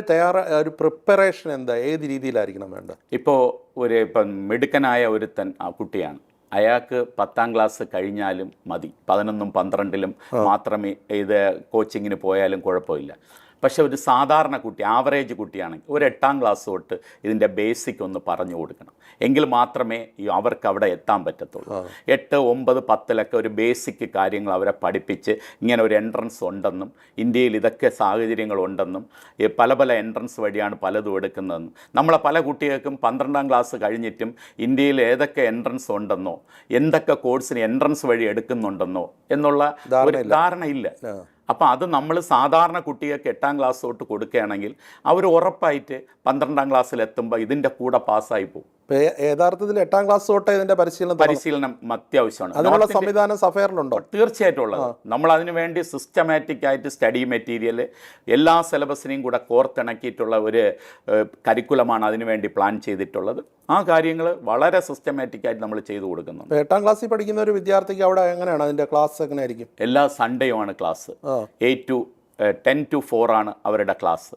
ഒരു പ്രിപ്പറേഷൻ എന്താ, ഏത് രീതിയിലായിരിക്കണം വേണ്ടത്? ഇപ്പം മിടുക്കനായ ഒരുത്തൻ ആ കുട്ടിയാണ്, അയാൾക്ക് 10ാം ക്ലാസ് കഴിഞ്ഞാലും മതി, 11ഉം 12ലും മാത്രമേ ഇത് കോച്ചിങ്ങിന് പോയാലും കുഴപ്പമില്ല. പക്ഷെ ഒരു സാധാരണ കുട്ടി, ആവറേജ് കുട്ടിയാണെങ്കിൽ ഒരു 8ാം ക്ലാസ് തൊട്ട് ഇതിൻ്റെ ബേസിക് ഒന്ന് പറഞ്ഞു കൊടുക്കണം. എങ്കിൽ മാത്രമേ അവർക്ക് അവിടെ എത്താൻ പറ്റത്തുള്ളൂ. 8, 9, 10ലൊക്കെ ഒരു ബേസിക് കാര്യങ്ങൾ അവരെ പഠിപ്പിച്ച് ഇങ്ങനെ ഒരു എൻട്രൻസ് ഉണ്ടെന്നും ഇന്ത്യയിൽ ഇതൊക്കെ സാഹചര്യങ്ങളുണ്ടെന്നും പല പല എൻട്രൻസ് വഴിയാണ് പലതും എടുക്കുന്നതെന്നും നമ്മളെ പല കുട്ടികൾക്കും 12ാം ക്ലാസ് കഴിഞ്ഞിട്ടും ഇന്ത്യയിൽ ഏതൊക്കെ എൻട്രൻസ് ഉണ്ടെന്നോ എന്തൊക്കെ കോഴ്സിന് എൻട്രൻസ് വഴി എടുക്കുന്നുണ്ടെന്നോ എന്നുള്ള ഒരു ധാരണയില്ല. അപ്പോൾ അത് നമ്മൾ സാധാരണ കുട്ടികൾക്ക് 8ാം ക്ലാസ് തൊട്ട് കൊടുക്കുകയാണെങ്കിൽ അവർ ഉറപ്പായിട്ട് 12ാം ക്ലാസ്സിലെത്തുമ്പോൾ ഇതിൻ്റെ കൂടെ പാസ്സായി പോകും. യഥാർത്ഥത്തിൽ 8ാം ക്ലാസ് തൊട്ട് ഇതിൻ്റെ പരിശീലനം അത്യാവശ്യമാണ്. അതിനുള്ള സംവിധാനം സഫയറിലുണ്ടോ? തീർച്ചയായിട്ടും ഉള്ളത്. നമ്മൾ അതിനു വേണ്ടി സിസ്റ്റമാറ്റിക് ആയിട്ട് സ്റ്റഡി മെറ്റീരിയൽ എല്ലാ സിലബസിനെയും കൂടെ കോർത്തിണക്കിയിട്ടുള്ള ഒരു കരിക്കുലമാണ് അതിനുവേണ്ടി പ്ലാൻ ചെയ്തിട്ടുള്ളത്. ആ കാര്യങ്ങൾ വളരെ സിസ്റ്റമാറ്റിക് ആയിട്ട് നമ്മൾ ചെയ്തു കൊടുക്കുന്നുണ്ട്. 8ാം ക്ലാസ്സിൽ പഠിക്കുന്ന ഒരു വിദ്യാർത്ഥിക്ക് അവിടെ എങ്ങനെയാണ് അതിൻ്റെ ക്ലാസ് എങ്ങനെയായിരിക്കും? എല്ലാ സൺഡേയുമാണ് ക്ലാസ്. 10 to 4 ആണ് അവരുടെ ക്ലാസ്.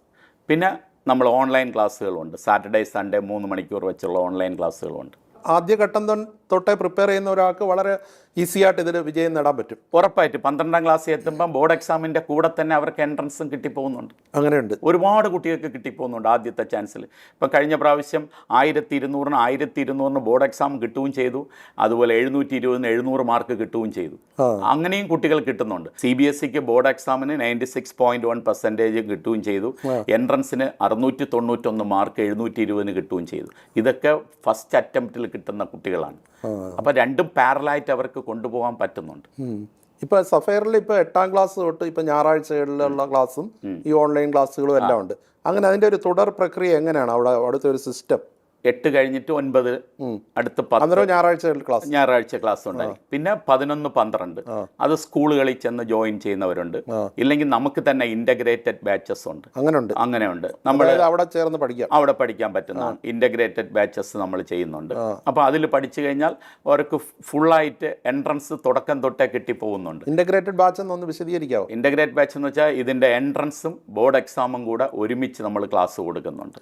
പിന്നെ നമ്മൾ ഓൺലൈൻ ക്ലാസ്സുകളുണ്ട്. സാറ്റർഡേ സൺഡേ 3 മണിക്കൂർ വെച്ചുള്ള ഓൺലൈൻ ക്ലാസ്സുകളുണ്ട്. ആദ്യഘട്ടം തൊട്ടേ പ്രിപ്പയർ ചെയ്യുന്ന ഒരാൾക്ക് വളരെ ഈസി ആയിട്ട് ഇതിൽ വിജയം നേടാൻ പറ്റും. ഉറപ്പായിട്ട് 12ാം ക്ലാസ്സിൽ എത്തുമ്പം ബോർഡ് എക്സാമിൻ്റെ കൂടെ തന്നെ അവർക്ക് എൻട്രൻസും കിട്ടിപ്പോകുന്നുണ്ട്. അങ്ങനെയുണ്ട്, ഒരുപാട് കുട്ടികൾക്ക് കിട്ടിപ്പോകുന്നുണ്ട് ആദ്യത്തെ ചാൻസിൽ. ഇപ്പം കഴിഞ്ഞ പ്രാവശ്യം 1200 ബോർഡ് എക്സാം കിട്ടുകയും ചെയ്തു, അതുപോലെ 720 700 മാർക്ക് കിട്ടുകയും ചെയ്തു. അങ്ങനെയും കുട്ടികൾ കിട്ടുന്നുണ്ട്. CBSEക്ക് ബോർഡ് എക്സാമിന് 96.1% കിട്ടുകയും ചെയ്തു, എൻട്രൻസിന് 691 മാർക്ക് 720 കിട്ടുകയും ചെയ്തു. ഇതൊക്കെ ഫസ്റ്റ് അറ്റംപ്റ്റിൽ കിട്ടുന്ന കുട്ടികളാണ്. അപ്പോൾ രണ്ടും പാരലായിട്ട് അവർക്ക് കൊണ്ടുപോകാൻ പറ്റുന്നുണ്ട്. ഇപ്പൊ സഫയറിൽ ഇപ്പൊ 8ാം ക്ലാസ് തൊട്ട് ഇപ്പൊ ഞായറാഴ്ചകളിലുള്ള ക്ലാസ്സും ഈ ഓൺലൈൻ ക്ലാസ്സുകളും എല്ലാം ഉണ്ട്. അങ്ങനെ അതിന്റെ ഒരു തുടർ പ്രക്രിയ എങ്ങനെയാണ് അവിടെ അവിടുത്തെ ഒരു സിസ്റ്റം? 8 കഴിഞ്ഞിട്ട് 9, അടുത്ത 10 ഞായറാഴ്ച ക്ലാസ് ഉണ്ടായി. പിന്നെ 11, 12 അത് സ്കൂളുകളിൽ ചെന്ന് ജോയിൻ ചെയ്യുന്നവരുണ്ട്. ഇല്ലെങ്കിൽ നമുക്ക് തന്നെ ഇന്റഗ്രേറ്റഡ് ബാച്ചസ് ഉണ്ട്. അങ്ങനെയുണ്ട്. നമ്മൾ അവിടെ പഠിക്കാൻ പറ്റുന്ന ഇന്റഗ്രേറ്റഡ് ബാച്ചസ് നമ്മൾ ചെയ്യുന്നുണ്ട്. അപ്പോൾ അതിൽ പഠിച്ചു കഴിഞ്ഞാൽ അവർക്ക് ഫുള്ളായിട്ട് എൻട്രൻസ് തുടക്കം തൊട്ടേ കിട്ടിപ്പോകുന്നുണ്ട്. ഇന്റഗ്രേറ്റഡ് ബാച്ച് എന്നൊന്ന് വിശദീകരിക്കാമോ? ഇന്റഗ്രേറ്റഡ് ബാച്ച് എന്ന് വെച്ചാൽ ഇതിന്റെ എൻട്രൻസും ബോർഡ് എക്സാമും കൂടെ ഒരുമിച്ച് നമ്മൾ ക്ലാസ് കൊടുക്കുന്നുണ്ട്.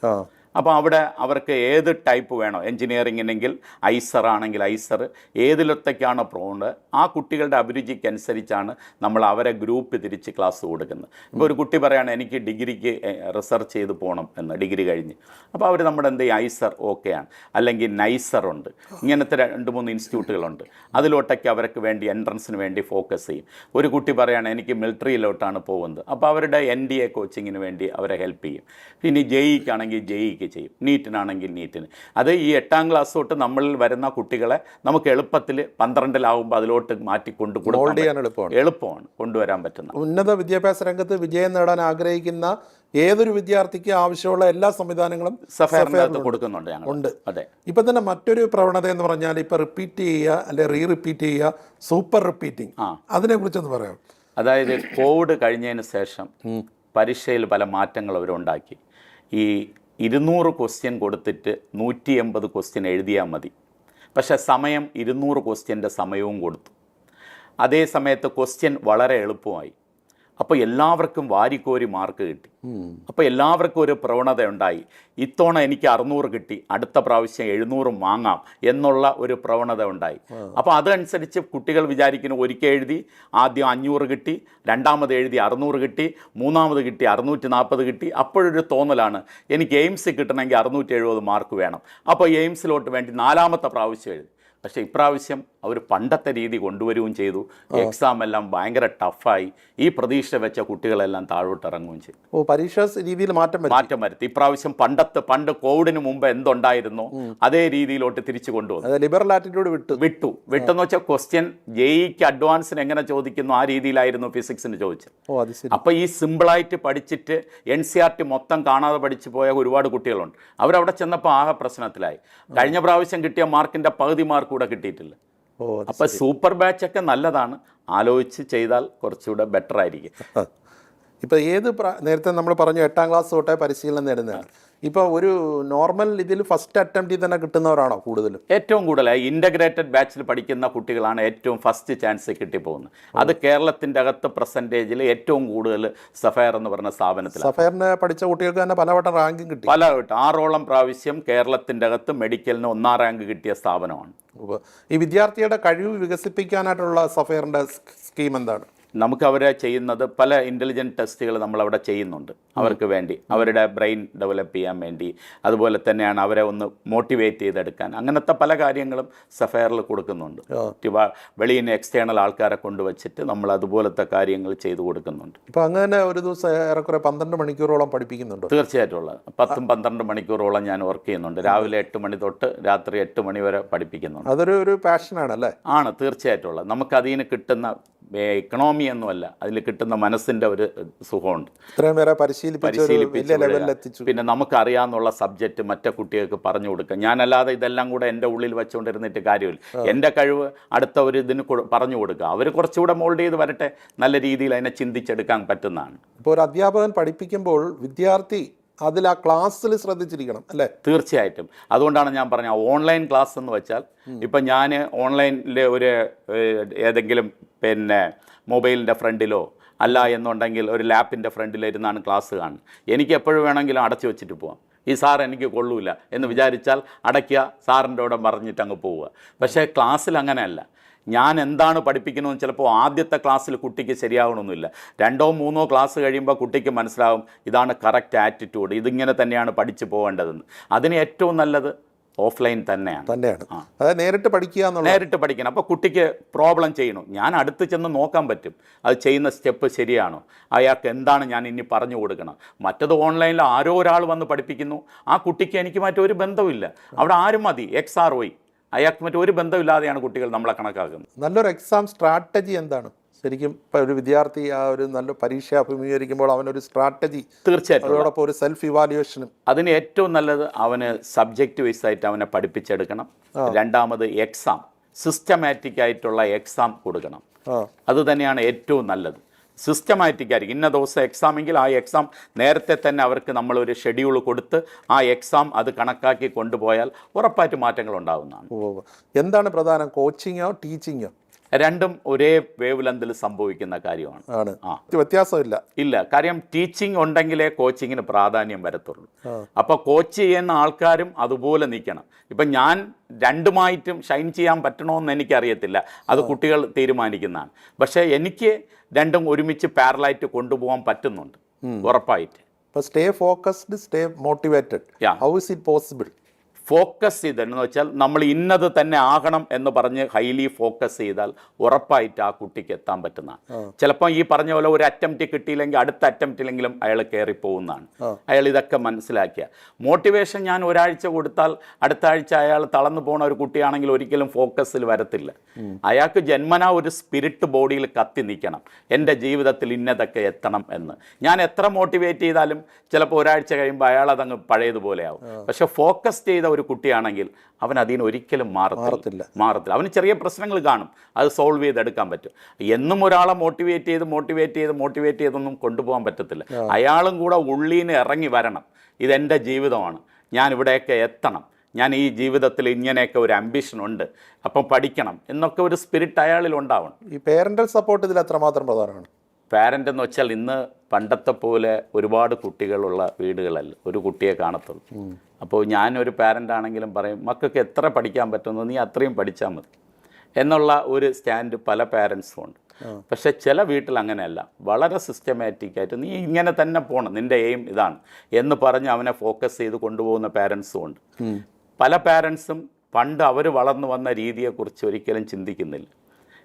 അപ്പോൾ അവിടെ അവർക്ക് ഏത് ടൈപ്പ് വേണോ, എൻജിനീയറിങ്ങിനെങ്കിൽ ഐസർ ആണെങ്കിൽ ഐസർ, ഏതിലൊത്തേക്കാണോ പ്രോണ്ട് ആ കുട്ടികളുടെ അഭിരുചിക്കനുസരിച്ചാണ് നമ്മൾ അവരെ ഗ്രൂപ്പ് തിരിച്ച് ക്ലാസ് കൊടുക്കുന്നത്. ഇപ്പോൾ ഒരു കുട്ടി പറയുകയാണ് എനിക്ക് ഡിഗ്രിക്ക് റിസർച്ച് ചെയ്ത് പോകണം എന്ന്, ഡിഗ്രി കഴിഞ്ഞ്. അപ്പോൾ അവർ നമ്മുടെ എന്ത് ചെയ്യും, ഐസർ ഓക്കെയാണ്, അല്ലെങ്കിൽ നൈസറുണ്ട്, ഇങ്ങനത്തെ 2-3 ഇൻസ്റ്റിറ്റ്യൂട്ടുകളുണ്ട്. അതിലോട്ടൊക്കെ അവർക്ക് വേണ്ടി എൻട്രൻസിന് വേണ്ടി ഫോക്കസ് ചെയ്യും. ഒരു കുട്ടി പറയുകയാണ് എനിക്ക് മിലിറ്ററിയിലോട്ടാണ് പോകുന്നത്, അപ്പോൾ അവരുടെ NDA കോച്ചിങ്ങിന് വേണ്ടി അവരെ ഹെൽപ്പ് ചെയ്യും. പിന്നെ JEEക്കാണെങ്കിൽ JEEക്ക് ചെയ്യും, നീറ്റിനാണെങ്കിൽ നീറ്റിന്. അത് ഈ 8ാം ക്ലാസ് തൊട്ട് നമ്മളിൽ വരുന്ന കുട്ടികളെ നമുക്ക് എളുപ്പത്തിൽ 12-ലാകുമ്പോൾ അതിലോട്ട് മാറ്റിക്കൊണ്ട് എളുപ്പമാണ് കൊണ്ടുവരാൻ പറ്റുന്ന. ഉന്നത വിദ്യാഭ്യാസ രംഗത്ത് വിജയം നേടാൻ ആഗ്രഹിക്കുന്ന ഏതൊരു വിദ്യാർത്ഥിക്ക് ആവശ്യമുള്ള എല്ലാ സംവിധാനങ്ങളും സഫയറിനകത്ത് കൊടുക്കുന്നുണ്ട് ഉണ്ട്. അതെ. ഇപ്പം തന്നെ മറ്റൊരു പ്രവണത എന്ന് പറഞ്ഞാൽ ഇപ്പം റിപ്പീറ്റ് ചെയ്യുക, അല്ലെ റിപ്പീറ്റ് ചെയ്യുക, സൂപ്പർ റിപ്പീറ്റിംഗ്, അതിനെ കുറിച്ചൊന്ന് പറയാം. അതായത് കോവിഡ് കഴിഞ്ഞതിന് ശേഷം പരീക്ഷയിൽ പല മാറ്റങ്ങൾ അവരുണ്ടാക്കി. ഈ 200 ക്വസ്റ്റ്യൻ കൊടുത്തിട്ട് 180 ക്വസ്റ്റ്യൻ എഴുതിയാൽ മതി. പക്ഷേ സമയം 200 ക്വസ്റ്റ്യൻ്റെ സമയവും കൊടുത്തു. അതേ സമയത്ത് ക്വസ്റ്റ്യൻ വളരെ എളുപ്പമായി. അപ്പോൾ എല്ലാവർക്കും വാരിക്കോരി മാർക്ക് കിട്ടി. അപ്പോൾ എല്ലാവർക്കും ഒരു പ്രവണത ഉണ്ടായി, ഇത്തവണ എനിക്ക് 600 കിട്ടി, അടുത്ത പ്രാവശ്യം 700 വാങ്ങാം എന്നുള്ള ഒരു പ്രവണത ഉണ്ടായി. അപ്പോൾ അതനുസരിച്ച് കുട്ടികൾ വിചാരിക്കുന്നു, ഒരിക്കൽ എഴുതി ആദ്യം 500 കിട്ടി, രണ്ടാമത് എഴുതി 600 കിട്ടി, മൂന്നാമത് കിട്ടി 640 കിട്ടി. അപ്പോഴൊരു തോന്നലാണ് എനിക്ക് എയിംസ് കിട്ടണമെങ്കിൽ 670 മാർക്ക് വേണം. അപ്പോൾ എയിംസിലോട്ട് വേണ്ടി 4ാമത്തെ പ്രാവശ്യം എഴുതി. പക്ഷേ ഇപ്രാവശ്യം അവർ പണ്ടത്തെ രീതി കൊണ്ടുവരികയും ചെയ്തു. എക്സാം എല്ലാം ഭയങ്കര ടഫായി. ഈ പ്രതീക്ഷ വെച്ച കുട്ടികളെല്ലാം താഴോട്ട് ഇറങ്ങുകയും ചെയ്തു. പരീക്ഷാ രീതിയിൽ മാറ്റം വരുത്തി. ഇപ്രാവശ്യം പണ്ട് കോവിഡിന് മുമ്പ് എന്തുണ്ടായിരുന്നോ അതേ രീതിയിലോട്ട് തിരിച്ചു കൊണ്ടുവന്നു. ലിബറൽ ആറ്റിറ്റ്യൂഡ് വിട്ടെന്ന് വെച്ചാൽ ക്വസ്റ്റ്യൻ JEEക്ക് അഡ്വാൻസിന് എങ്ങനെ ചോദിക്കുന്നു ആ രീതിയിലായിരുന്നു ഫിസിക്സിന് ചോദിച്ചത്. അപ്പോൾ ഈ സിമ്പിളായിട്ട് പഠിച്ചിട്ട് NCERT മൊത്തം കാണാതെ പഠിച്ചു പോയ ഒരുപാട് കുട്ടികളുണ്ട്. അവരവിടെ ചെന്നപ്പോൾ ആകെ പ്രശ്നത്തിലായി. കഴിഞ്ഞ പ്രാവശ്യം കിട്ടിയ മാർക്കിൻ്റെ പകുതി മാർക്ക് കൂടെ കിട്ടിയിട്ടില്ല. അപ്പോൾ സൂപ്പർ ബാച്ചൊക്കെ നല്ലതാണ്, ആലോചിച്ച് ചെയ്താൽ കുറച്ചുകൂടെ ബെറ്റർ ആയിരിക്കും. ഇപ്പോൾ നേരത്തെ നമ്മൾ പറഞ്ഞു 8ാം ക്ലാസ് തൊട്ടേ പരിശീലനം നേടുന്നതാണ്. ഇപ്പോൾ ഒരു നോർമൽ ഇതിൽ ഫസ്റ്റ് അറ്റംപ്റ്റിൽ തന്നെ കിട്ടുന്നവരാണോ കൂടുതലും? ഏറ്റവും കൂടുതലായി ഇൻ്റഗ്രേറ്റഡ് ബാച്ചിൽ പഠിക്കുന്ന കുട്ടികളാണ് ഏറ്റവും ഫസ്റ്റ് ചാൻസ് കിട്ടിപ്പോകുന്നത്. അത് കേരളത്തിൻ്റെ അകത്ത് പെർസെൻറ്റേജിൽ ഏറ്റവും കൂടുതൽ സഫയർ എന്ന് പറഞ്ഞ സ്ഥാപനത്തിൽ. സഫയറിന് പഠിച്ച കുട്ടികൾക്ക് തന്നെ പലവട്ടം റാങ്കിങ് കിട്ടി. 6ഓളം പ്രാവശ്യം കേരളത്തിൻ്റെ അകത്ത് മെഡിക്കലിന് 1ാം റാങ്ക് കിട്ടിയ സ്ഥാപനമാണ്. ഈ വിദ്യാർത്ഥിയുടെ കഴിവ് വികസിപ്പിക്കാനായിട്ടുള്ള സഫയറിൻ്റെ സ്കീം എന്താണ്? നമുക്ക് അവരെ ചെയ്യുന്നത് പല ഇൻ്റലിജൻറ്റ് ടെസ്റ്റുകൾ നമ്മളവിടെ ചെയ്യുന്നുണ്ട് അവർക്ക് വേണ്ടി, അവരുടെ ബ്രെയിൻ ഡെവലപ്പ് ചെയ്യാൻ വേണ്ടി. അതുപോലെ തന്നെയാണ് അവരെ ഒന്ന് മോട്ടിവേറ്റ് ചെയ്തെടുക്കാൻ. അങ്ങനത്തെ പല കാര്യങ്ങളും സഫയറിൽ കൊടുക്കുന്നുണ്ട്. വെളിയിൽ നിന്ന് എക്സ്റ്റേണൽ ആൾക്കാരെ കൊണ്ടുവച്ചിട്ട് നമ്മൾ അതുപോലത്തെ കാര്യങ്ങൾ ചെയ്തു കൊടുക്കുന്നുണ്ട്. ഇപ്പോൾ അങ്ങനെ ഒരു ദിവസം ഏറെക്കുറെ 12 മണിക്കൂറോളം പഠിപ്പിക്കുന്നുണ്ട്? തീർച്ചയായിട്ടും 10-12 മണിക്കൂറോളം ഞാൻ വർക്ക് ചെയ്യുന്നുണ്ട്. രാവിലെ 8 മണി തൊട്ട് രാത്രി 8 മണി വരെ പഠിപ്പിക്കുന്നുണ്ട്. അതൊരു പാഷനാണല്ലേ? ആണ്, തീർച്ചയായിട്ടും. നമുക്കതിന് കിട്ടുന്ന എക്കണോമി ഒന്നുമല്ല, അതിൽ കിട്ടുന്ന മനസ്സിൻ്റെ ഒരു സുഖമുണ്ട്. ഇത്രയും പേരെ പരിശീലിപ്പിച്ചു. പിന്നെ നമുക്കറിയാവുന്നുള്ള സബ്ജക്റ്റ് മറ്റേ കുട്ടികൾക്ക് പറഞ്ഞു കൊടുക്കുക. ഞാനല്ലാതെ ഇതെല്ലാം കൂടെ എൻ്റെ ഉള്ളിൽ വെച്ചുകൊണ്ടിരുന്നിട്ട് കാര്യമില്ല. എൻ്റെ കഴിവ് അടുത്ത ഒരു ഇതിന് പറഞ്ഞു കൊടുക്കുക. അവർ കുറച്ചുകൂടെ മോൾഡ് ചെയ്ത് വരട്ടെ, നല്ല രീതിയിൽ അതിനെ ചിന്തിച്ചെടുക്കാൻ പറ്റുന്നതാണ്. ഇപ്പോൾ ഒരു അധ്യാപകൻ പഠിപ്പിക്കുമ്പോൾ വിദ്യാർത്ഥി അതിൽ ആ ക്ലാസ്സിൽ ശ്രദ്ധിച്ചിരിക്കണം അല്ലേ? തീർച്ചയായിട്ടും. അതുകൊണ്ടാണ് ഞാൻ പറഞ്ഞ ഓൺലൈൻ ക്ലാസ് എന്ന് വെച്ചാൽ, ഇപ്പം ഞാൻ ഓൺലൈനിൽ ഒരു ഏതെങ്കിലും മൊബൈലിൻ്റെ ഫ്രണ്ടിലോ അല്ല എന്നുണ്ടെങ്കിൽ ഒരു ലാപ്പിൻ്റെ ഫ്രണ്ടിലിരുന്നാണ് ക്ലാസ് കാണുന്നത്. എനിക്ക് എപ്പോഴും വേണമെങ്കിലും അടച്ചു വെച്ചിട്ട് പോകാം. ഈ സാർ എനിക്ക് കൊള്ളൂല എന്ന് വിചാരിച്ചാൽ അടയ്ക്കുക, സാറിൻ്റെ കൂടെ പറഞ്ഞിട്ട് അങ്ങ് പോവുക. പക്ഷേ ക്ലാസ്സിൽ അങ്ങനെയല്ല. ഞാൻ എന്താണ് പഠിപ്പിക്കണമെന്ന് ചിലപ്പോൾ ആദ്യത്തെ ക്ലാസ്സിൽ കുട്ടിക്ക് ശരിയാവണമെന്നില്ല. 2 or 3 ക്ലാസ് കഴിയുമ്പോൾ കുട്ടിക്ക് മനസ്സിലാവും ഇതാണ് കറക്റ്റ് ആറ്റിറ്റ്യൂഡ്, ഇതിങ്ങനെ തന്നെയാണ് പഠിച്ചു പോകേണ്ടതെന്ന്. അതിന് ഏറ്റവും നല്ലത് ഓഫ്ലൈൻ തന്നെയാണ്. അതായത് നേരിട്ട് പഠിക്കുക, നേരിട്ട് പഠിക്കണം. അപ്പോൾ കുട്ടിക്ക് പ്രോബ്ലം ചെയ്യണം, ഞാൻ അടുത്ത് ചെന്ന് നോക്കാൻ പറ്റും അത് ചെയ്യുന്ന സ്റ്റെപ്പ് ശരിയാണോ, അയാൾക്ക് എന്താണ് ഞാൻ ഇനി പറഞ്ഞു കൊടുക്കണം. മറ്റത് ഓൺലൈനിൽ ആരോ ഒരാൾ വന്ന് പഠിപ്പിക്കുന്നു, ആ കുട്ടിക്ക് എനിക്ക് മറ്റൊരു ബന്ധവുമില്ല. അവിടെ ആരും മതി, XRY, അയാൾക്ക് മറ്റൊരു ബന്ധമില്ലാതെയാണ് കുട്ടികൾ നമ്മളെ കണക്കാക്കുന്നത്. നല്ലൊരു എക്സാം സ്ട്രാറ്റജി എന്താണ് ശരിക്കും? ഇപ്പോൾ ഒരു വിദ്യാർത്ഥി ആ ഒരു നല്ല പരീക്ഷ അഭിമുഖീകരിക്കുമ്പോൾ അവനൊരു സ്ട്രാറ്റജി, തീർച്ചയായിട്ടും അതോടൊപ്പം ഒരു സെൽഫ് ഇവാലുവേഷനും. അതിന് ഏറ്റവും നല്ലത് അവന് സബ്ജക്റ്റ് വൈസ് ആയിട്ട് അവനെ പഠിപ്പിച്ചെടുക്കണം. രണ്ടാമത് എക്സാം, സിസ്റ്റമാറ്റിക് ആയിട്ടുള്ള എക്സാം കൊടുക്കണം. അത് തന്നെയാണ് ഏറ്റവും നല്ലത്. സിസ്റ്റമാറ്റിക് ആയിരിക്കും. ഇന്ന ദിവസം എക്സാമെങ്കിൽ ആ എക്സാം നേരത്തെ തന്നെ അവർക്ക് നമ്മളൊരു ഷെഡ്യൂൾ കൊടുത്ത് ആ എക്സാം അത് കണക്കാക്കി കൊണ്ടുപോയാൽ ഉറപ്പായിട്ട് മാറ്റങ്ങൾ ഉണ്ടാകുന്നതാണ്. എന്താണ് പ്രധാനം, കോച്ചിങ്ങോ ടീച്ചിങ്ങോ? രണ്ടും ഒരേ വേവ് ലെന്തിൽ സംഭവിക്കുന്ന കാര്യമാണ്. വ്യത്യാസമില്ല. ഇല്ല, കാര്യം ടീച്ചിങ് ഉണ്ടെങ്കിലേ കോച്ചിങ്ങിന് പ്രാധാന്യം വരത്തുള്ളൂ. അപ്പോൾ കോച്ച് ചെയ്യുന്ന ആൾക്കാരും അതുപോലെ നിൽക്കണം. ഇപ്പം ഞാൻ രണ്ടുമായിട്ടും ഷൈൻ ചെയ്യാൻ പറ്റണമെന്ന് എനിക്കറിയത്തില്ല, അത് കുട്ടികൾ തീരുമാനിക്കുന്നതാണ്. പക്ഷേ എനിക്ക് രണ്ടും ഒരുമിച്ച് പാരലായിട്ട് കൊണ്ടുപോകാൻ പറ്റുന്നുണ്ട് ഉറപ്പായിട്ട്. Stay focused, stay motivated. How is it possible? Focus ചെയ്തെന്ന് വെച്ചാൽ നമ്മൾ ഇന്നത് തന്നെ ആകണം എന്ന് പറഞ്ഞ് ഹൈലി ഫോക്കസ് ചെയ്താൽ ഉറപ്പായിട്ട് ആ കുട്ടിക്ക് എത്താൻ പറ്റുന്നതാണ്. ചിലപ്പോൾ ഈ പറഞ്ഞ പോലെ ഒരു അറ്റംപ്റ്റ് കിട്ടിയില്ലെങ്കിൽ അടുത്ത അറ്റംപ്റ്റിലെങ്കിലും അയാൾ കയറിപ്പോകുന്നതാണ്. അയാൾ ഇതൊക്കെ മനസ്സിലാക്കിയ മോട്ടിവേഷൻ ഞാൻ ഒരാഴ്ച കൊടുത്താൽ അടുത്ത ആഴ്ച അയാൾ തളർന്നു പോകുന്ന ഒരു കുട്ടിയാണെങ്കിൽ ഒരിക്കലും ഫോക്കസിൽ വരത്തില്ല. അയാൾക്ക് ജന്മനാ ഒരു സ്പിരിറ്റ് ബോഡിയിൽ കത്തി നിൽക്കണം, എൻ്റെ ജീവിതത്തിൽ ഇന്നതൊക്കെ എത്തണം എന്ന്. ഞാൻ എത്ര മോട്ടിവേറ്റ് ചെയ്താലും ചിലപ്പോൾ ഒരാഴ്ച കഴിയുമ്പോൾ അയാൾ അതങ്ങ് പഴയതുപോലെ ആവും. പക്ഷെ ഫോക്കസ് ചെയ്ത ഒരു കുട്ടിയാണെങ്കിൽ അവൻ അതിന് ഒരിക്കലും മാറത്തില്ല. അവന് ചെറിയ പ്രശ്നങ്ങൾ കാണും, അത് സോൾവ് ചെയ്തെടുക്കാൻ പറ്റും. എന്നും ഒരാളെ മോട്ടിവേറ്റ് ചെയ്തൊന്നും കൊണ്ടുപോകാൻ പറ്റത്തില്ല. അയാളും കൂടെ ഉള്ളീന്ന് ഇറങ്ങി വരണം, ഇതെൻ്റെ ജീവിതമാണ്, ഞാൻ ഇവിടെയൊക്കെ എത്തണം, ഞാൻ ഈ ജീവിതത്തിൽ ഇങ്ങനെയൊക്കെ ഒരു അംബിഷൻ ഉണ്ട്, അപ്പം പഠിക്കണം എന്നൊക്കെ ഒരു സ്പിരിറ്റ് അയാളിൽ ഉണ്ടാവണം. ഈ പേരൻ്റൽ സപ്പോർട്ട് ഇതിൽ എത്രമാത്രം പ്രധാനമാണ്? പാരൻ്റ് എന്ന് വെച്ചാൽ ഇന്ന് പണ്ടത്തെ പോലെ ഒരുപാട് കുട്ടികളുള്ള വീടുകളല്ല, ഒരു കുട്ടിയെ കാണത്തുള്ളൂ. അപ്പോൾ ഞാനൊരു പാരൻ്റ് ആണെങ്കിലും പറയും, മക്കൾക്ക് എത്ര പഠിക്കാൻ പറ്റുന്നു നീ അത്രയും പഠിച്ചാൽ മതി എന്നുള്ള ഒരു സ്റ്റാൻഡ് പല പാരൻസും ഉണ്ട്. പക്ഷേ ചില വീട്ടിൽ അങ്ങനെയല്ല, വളരെ സിസ്റ്റമാറ്റിക്കായിട്ട് നീ ഇങ്ങനെ തന്നെ പോകണം, നിൻ്റെ എയിം ഇതാണ് എന്ന് പറഞ്ഞ് അവനെ ഫോക്കസ് ചെയ്ത് കൊണ്ടുപോകുന്ന പാരൻസും ഉണ്ട്. പല പാരൻസും പണ്ട് അവർ വളർന്നു വന്ന രീതിയെക്കുറിച്ച് ഒരിക്കലും ചിന്തിക്കുന്നില്ല.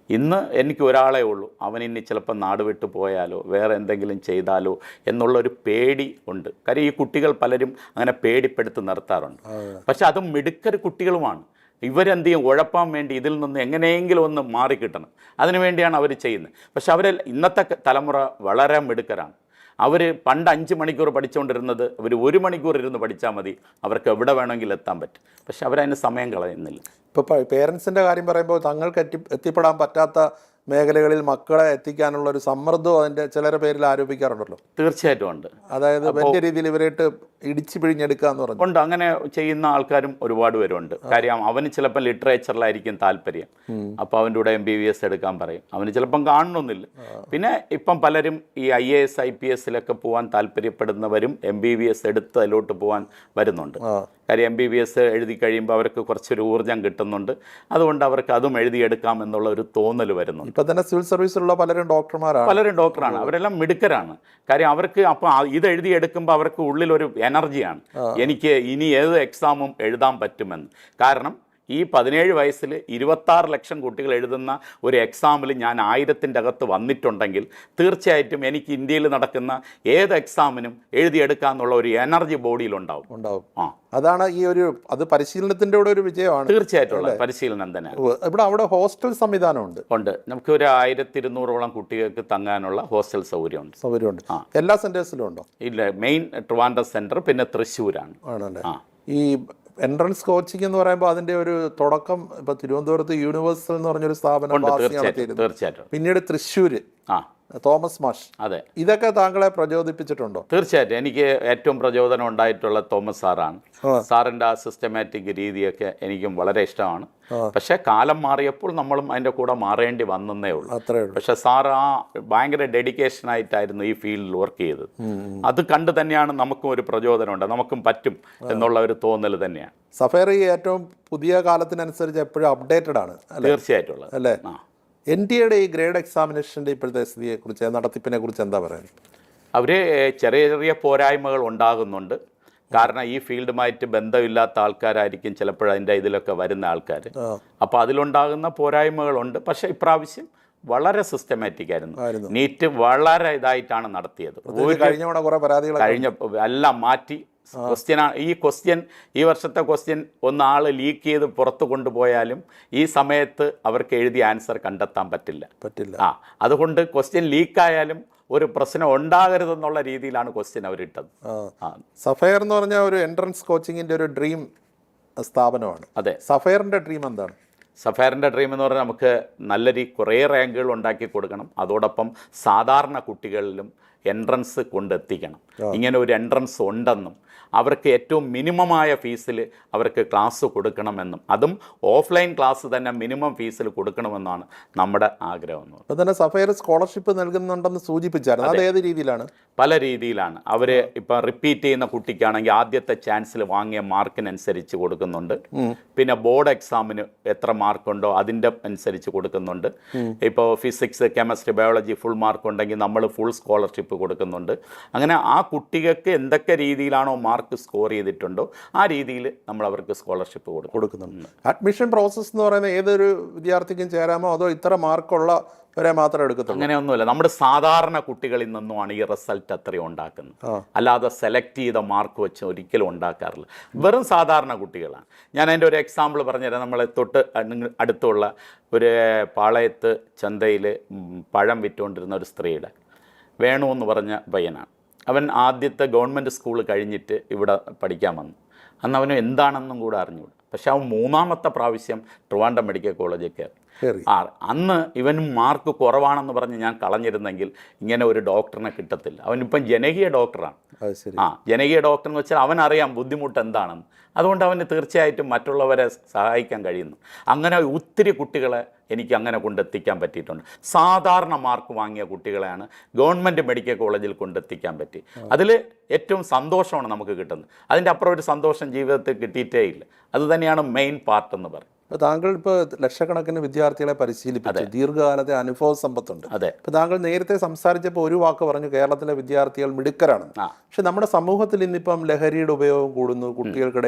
ഇന്ന് എനിക്ക് ഒരാളേ ഉള്ളൂ, അവനിനി ചിലപ്പോൾ നാട് വിട്ടു പോയാലോ വേറെ എന്തെങ്കിലും ചെയ്താലോ എന്നുള്ളൊരു പേടി ഉണ്ട്. കാര്യം ഈ കുട്ടികൾ പലരും അങ്ങനെ പേടിപ്പെടുത്തി നിർത്താറുണ്ട്. പക്ഷെ അതും മിടുക്കർ കുട്ടികളുമാണ്. ഇവരെന്ത് ചെയ്യും, ഉഴപ്പാൻ വേണ്ടി ഇതിൽ നിന്ന് എങ്ങനെയെങ്കിലും ഒന്ന് മാറിക്കിട്ടണം, അതിനുവേണ്ടിയാണ് അവർ ചെയ്യുന്നത്. പക്ഷെ ഇന്നത്തെ തലമുറ വളരെ മിടുക്കരാണ്. അവർ പണ്ട് 5 മണിക്കൂർ പഠിച്ചുകൊണ്ടിരുന്നത് അവർ 1 മണിക്കൂർ ഇരുന്ന് പഠിച്ചാൽ മതി, അവർക്ക് എവിടെ വേണമെങ്കിലും എത്താൻ പറ്റും. പക്ഷെ അവരതിന് സമയം കളയുന്നില്ല. ഇപ്പോൾ പേരൻസിൻ്റെ കാര്യം പറയുമ്പോൾ തങ്ങൾക്ക് എത്തിപ്പെടാൻ പറ്റാത്ത മേഖലകളിൽ മക്കളെ എത്തിക്കാനുള്ള ഒരു സമ്മർദ്ദവും അതിൻ്റെ ചിലരുടെ പേരിൽ ആരോപിക്കാറുണ്ടല്ലോ. തീർച്ചയായിട്ടും ഉണ്ട്. അതായത് വലിയ രീതിയിൽ ഇവരായിട്ട് ഇടിച്ചു പിഴിഞ്ഞെടുക്കുക എന്ന് പറഞ്ഞു ഉണ്ട്. അങ്ങനെ ചെയ്യുന്ന ആൾക്കാരും ഒരുപാട് പേരുണ്ട്. കാര്യം അവന് ചിലപ്പോൾ ലിറ്ററേച്ചറിലായിരിക്കും താല്പര്യം, അപ്പോൾ അവൻ്റെ കൂടെ MBBS എടുക്കാൻ പറയും, അവന് ചിലപ്പം കാണണമെന്നില്ല. പിന്നെ ഇപ്പം പലരും ഈ IAS IPS പോകാൻ താല്പര്യപ്പെടുന്നവരും MBBS എടുത്ത് അതിലോട്ട് പോകാൻ വരുന്നുണ്ട്. കാര്യം MBBS എഴുതി കഴിയുമ്പോൾ അവർക്ക് കുറച്ചൊരു ഊർജ്ജം കിട്ടുന്നുണ്ട്, അതുകൊണ്ട് അവർക്ക് അതും എഴുതിയെടുക്കാം എന്നുള്ള ഒരു തോന്നൽ വരുന്നുണ്ട്. ഇപ്പം തന്നെ സിവിൽ സർവീസിലുള്ള പലരും ഡോക്ടറാണ്, അവരെല്ലാം മിടുക്കരാണ്. കാര്യം അവർക്ക് അപ്പോൾ ഇത് എഴുതിയെടുക്കുമ്പോൾ അവർക്ക് ഉള്ളിലൊരു എനർജിയാണ്, എനിക്ക് ഇനി ഏത് എക്സാമും എഴുതാൻ പറ്റുമെന്ന്. കാരണം ഈ 17 വയസ്സിൽ 26 ലക്ഷം കുട്ടികൾ എഴുതുന്ന ഒരു എക്സാമിൽ ഞാൻ 1000-ൻ്റെ അകത്ത് വന്നിട്ടുണ്ടെങ്കിൽ തീർച്ചയായിട്ടും എനിക്ക് ഇന്ത്യയിൽ നടക്കുന്ന ഏത് എക്സാമിനും എഴുതിയെടുക്കാന്നുള്ള ഒരു എനർജി ബോഡിയിലുണ്ടാവും. അതാണ് ഈ ഒരു അത് പരിശീലനത്തിൻ്റെ കൂടെ ഒരു വിജയമാണ്. തീർച്ചയായിട്ടും പരിശീലനം തന്നെ. അവിടെ ഹോസ്റ്റൽ സംവിധാനമുണ്ട്. നമുക്ക് ഒരു 1200-ഓളം കുട്ടികൾക്ക് തങ്ങാനുള്ള ഹോസ്റ്റൽ സൗകര്യമുണ്ട്. എല്ലാ സെന്റേഴ്സിലും ഉണ്ടോ? ഇല്ല, മെയിൻ ട്രിവാൻഡ്രം സെന്റർ, പിന്നെ തൃശ്ശൂരാണ്. ഈ എൻട്രൻസ് കോച്ചിങ് എന്ന് പറയുമ്പോൾ അതിന്റെ ഒരു തുടക്കം ഇപ്പൊ തിരുവനന്തപുരത്ത് യൂണിവേഴ്സൽ എന്ന് പറഞ്ഞൊരു സ്ഥാപനം തീർച്ചയായിട്ടും. പിന്നീട് തൃശ്ശൂര്, തോമസ് മാഷ്, അതെ, ഇതൊക്കെ താങ്കളെ പ്രചോദിപ്പിച്ചിട്ടുണ്ടോ? തീർച്ചയായിട്ടും എനിക്ക് ഏറ്റവും പ്രചോദനം ഉണ്ടായിട്ടുള്ള തോമസ് സാറാണ്. സാറിൻ്റെ ആ സിസ്റ്റമാറ്റിക് രീതിയൊക്കെ എനിക്കും വളരെ ഇഷ്ടമാണ്. പക്ഷേ കാലം മാറിയപ്പോൾ നമ്മളും അതിൻ്റെ കൂടെ മാറേണ്ടി വന്നേ ഉള്ളൂ. അത്രേ ഉള്ളൂ. പക്ഷേ സാർ ആ ഭയങ്കര ഡെഡിക്കേഷനായിട്ടായിരുന്നു ഈ ഫീൽഡിൽ വർക്ക് ചെയ്തത്. അത് കണ്ട് തന്നെയാണ് നമുക്കും ഒരു പ്രചോദനമുണ്ട്, നമുക്കും പറ്റും എന്നുള്ള ഒരു തോന്നൽ തന്നെയാണ്. സഫേർ ഈ ഏറ്റവും പുതിയ കാലത്തിനനുസരിച്ച് എപ്പോഴും അപ്ഡേറ്റഡ് ആണ്, തീർച്ചയായിട്ടും അല്ലേ? NTA ഈ ഗ്രേഡ് എക്സാമിനേഷൻ്റെ ഇപ്പോഴത്തെ സ്ഥിതിയെക്കുറിച്ച്, നടത്തിപ്പിനെ കുറിച്ച് എന്താ പറയുന്നത്? അവർ ചെറിയ ചെറിയ പോരായ്മകൾ ഉണ്ടാകുന്നുണ്ട്. കാരണം ഈ ഫീൽഡുമായിട്ട് ബന്ധമില്ലാത്ത ആൾക്കാരായിരിക്കും ചിലപ്പോൾ അതിൻ്റെ ഇതിലൊക്കെ വരുന്ന ആൾക്കാർ. അപ്പോൾ അതിലുണ്ടാകുന്ന പോരായ്മകളുണ്ട്. പക്ഷേ ഇപ്രാവശ്യം വളരെ സിസ്റ്റമാറ്റിക് ആയിരുന്നു. നീറ്റ് വളരെ ഇതായിട്ടാണ് നടത്തിയത്. കഴിഞ്ഞ എല്ലാം മാറ്റി ഈ വർഷത്തെ ക്വസ്റ്റ്യൻ ഒന്നാൾ ലീക്ക് ചെയ്ത് പുറത്ത് കൊണ്ടുപോയാലും ഈ സമയത്ത് അവർക്ക് എഴുതിയ ആൻസർ കണ്ടെത്താൻ പറ്റില്ല. അതുകൊണ്ട് ക്വസ്റ്റ്യൻ ലീക്കായാലും ഒരു പ്രശ്നം ഉണ്ടാകരുതെന്നുള്ള രീതിയിലാണ് ക്വസ്റ്റ്യൻ അവരിട്ടത്. സഫയർ എന്ന് പറഞ്ഞാൽ ഒരു എൻട്രൻസ് കോച്ചിങ്ങിൻ്റെ ഒരു ഡ്രീം സ്ഥാപനമാണ്. അതെ. സഫയറിൻ്റെ ഡ്രീം എന്താണ്? സഫയറിൻ്റെ ഡ്രീം എന്ന് പറഞ്ഞാൽ നമുക്ക് നല്ലൊരു കുറേ റാങ്കുകൾ ഉണ്ടാക്കി കൊടുക്കണം. അതോടൊപ്പം സാധാരണ കുട്ടികളിലും എൻട്രൻസ് കൊണ്ടെത്തിക്കണം. ഇങ്ങനെ ഒരു എൻട്രൻസ് ഉണ്ടെന്നും അവർക്ക് ഏറ്റവും മിനിമമായ ഫീസിൽ അവർക്ക് ക്ലാസ് കൊടുക്കണമെന്നും, അതും ഓഫ്ലൈൻ ക്ലാസ് തന്നെ മിനിമം ഫീസിൽ കൊടുക്കണമെന്നാണ് നമ്മുടെ ആഗ്രഹം. അപ്പോൾ തന്നെ സഫയർ സ്കോളർഷിപ്പ് നൽകുന്നുണ്ടെന്ന് സൂചിപ്പിച്ചായിരുന്നു. അത് ഏത് രീതിയിലാണ്? പല രീതിയിലാണ്. അവർ ഇപ്പം റിപ്പീറ്റ് ചെയ്യുന്ന കുട്ടിക്കാണെങ്കിൽ ആദ്യത്തെ ചാൻസിൽ വാങ്ങിയ മാർക്കിനനുസരിച്ച് കൊടുക്കുന്നുണ്ട്. പിന്നെ ബോർഡ് എക്സാമിന് എത്ര മാർക്കുണ്ടോ അതിൻ്റെ അനുസരിച്ച് കൊടുക്കുന്നുണ്ട്. ഇപ്പോൾ physics, chemistry, biology full mark ഉണ്ടെങ്കിൽ നമ്മൾ ഫുൾ സ്കോളർഷിപ്പ് കൊടുക്കുന്നുണ്ട്. അങ്ങനെ ആ കുട്ടികൾക്ക് എന്തൊക്കെ രീതിയിലാണോ മാർക്ക് സ്കോർ ചെയ്തിട്ടുണ്ടോ ആ രീതിയിൽ നമ്മൾ അവർക്ക് സ്കോളർഷിപ്പ് കൊടുക്കുന്നുണ്ട്. അഡ്മിഷൻ പ്രോസസ്സ് എന്ന് പറയുന്നത് ഏതൊരു വിദ്യാർത്ഥിക്കും ചേരാമോ അതോ ഇത്ര മാർക്കുള്ളവരെ മാത്രമേ എടുക്കത്തുള്ളൂ? അങ്ങനെയൊന്നുമില്ല. നമ്മുടെ സാധാരണ കുട്ടികളിൽ നിന്നുമാണ് ഈ റിസൾട്ട് അത്രയും ഉണ്ടാക്കുന്നത്. അല്ലാതെ സെലക്ട് ചെയ്ത മാർക്ക് വെച്ച് ഒരിക്കലും ഉണ്ടാക്കാറില്ല. വെറും സാധാരണ കുട്ടികളാണ്. ഞാൻ അതിൻ്റെ ഒരു എക്സാമ്പിൾ പറഞ്ഞുതരാം. നമ്മളെ തൊട്ട് അടുത്തുള്ള ഒരു പാളയത്ത് ചന്തയിൽ പഴം വിറ്റുകൊണ്ടിരുന്ന ഒരു സ്ത്രീയുടെ വേണു എന്ന് പറഞ്ഞ പയ്യനാണ്. അവൻ ആദ്യത്തെ ഗവൺമെൻറ് സ്കൂൾ കഴിഞ്ഞിട്ട് ഇവിടെ പഠിക്കാൻ വന്നു. അന്ന് അവന് എന്താണെന്നും കൂടെ അറിഞ്ഞുകൂടാ. പക്ഷെ അവൻ മൂന്നാമത്തെ പ്രാവശ്യം ട്രിവാൻഡ്രം മെഡിക്കൽ കോളേജിൽ കയറി. അന്ന് ഇവനും മാർക്ക് കുറവാണെന്ന് പറഞ്ഞ് ഞാൻ കളഞ്ഞിരുന്നെങ്കിൽ ഇങ്ങനെ ഒരു ഡോക്ടറിനെ കിട്ടത്തില്ല. അവനിപ്പം ജനകീയ ഡോക്ടറാണ്. ജനകീയ ഡോക്ടർ എന്ന് വെച്ചാൽ അവനറിയാം ബുദ്ധിമുട്ട് എന്താണെന്ന്. അതുകൊണ്ട് അവന് തീർച്ചയായിട്ടും മറ്റുള്ളവരെ സഹായിക്കാൻ കഴിയുന്നു. അങ്ങനെ ഒത്തിരി കുട്ടികളെ എനിക്ക് അങ്ങനെ കൊണ്ടെത്തിക്കാൻ പറ്റിയിട്ടുണ്ട്. സാധാരണ മാർക്ക് വാങ്ങിയ കുട്ടികളെയാണ് ഗവൺമെൻറ് മെഡിക്കൽ കോളേജിൽ കൊണ്ടെത്തിക്കാൻ പറ്റി. അതിൽ ഏറ്റവും സന്തോഷമാണ് നമുക്ക് കിട്ടുന്നത്. അതിൻ്റെ അപ്പുറം ഒരു സന്തോഷം ജീവിതത്തിൽ കിട്ടിയിട്ടേ ഇല്ല. അതുതന്നെയാണ് മെയിൻ പാർട്ട് എന്ന് പറയും. താങ്കൾ ഇപ്പോൾ ലക്ഷക്കണക്കിന് വിദ്യാർത്ഥികളെ പരിശീലിപ്പിച്ചു, ദീർഘകാലത്തെ അനുഭവ സമ്പത്തുണ്ട്. ഇപ്പോൾ താങ്കൾ നേരത്തെ സംസാരിച്ചപ്പോൾ ഒരു വാക്ക് പറഞ്ഞു, കേരളത്തിലെ വിദ്യാർത്ഥികൾ മിടുക്കരാണ്. പക്ഷെ നമ്മുടെ സമൂഹത്തിൽ ഇന്നിപ്പം ലഹരിയുടെ ഉപയോഗം കൂടുന്നു,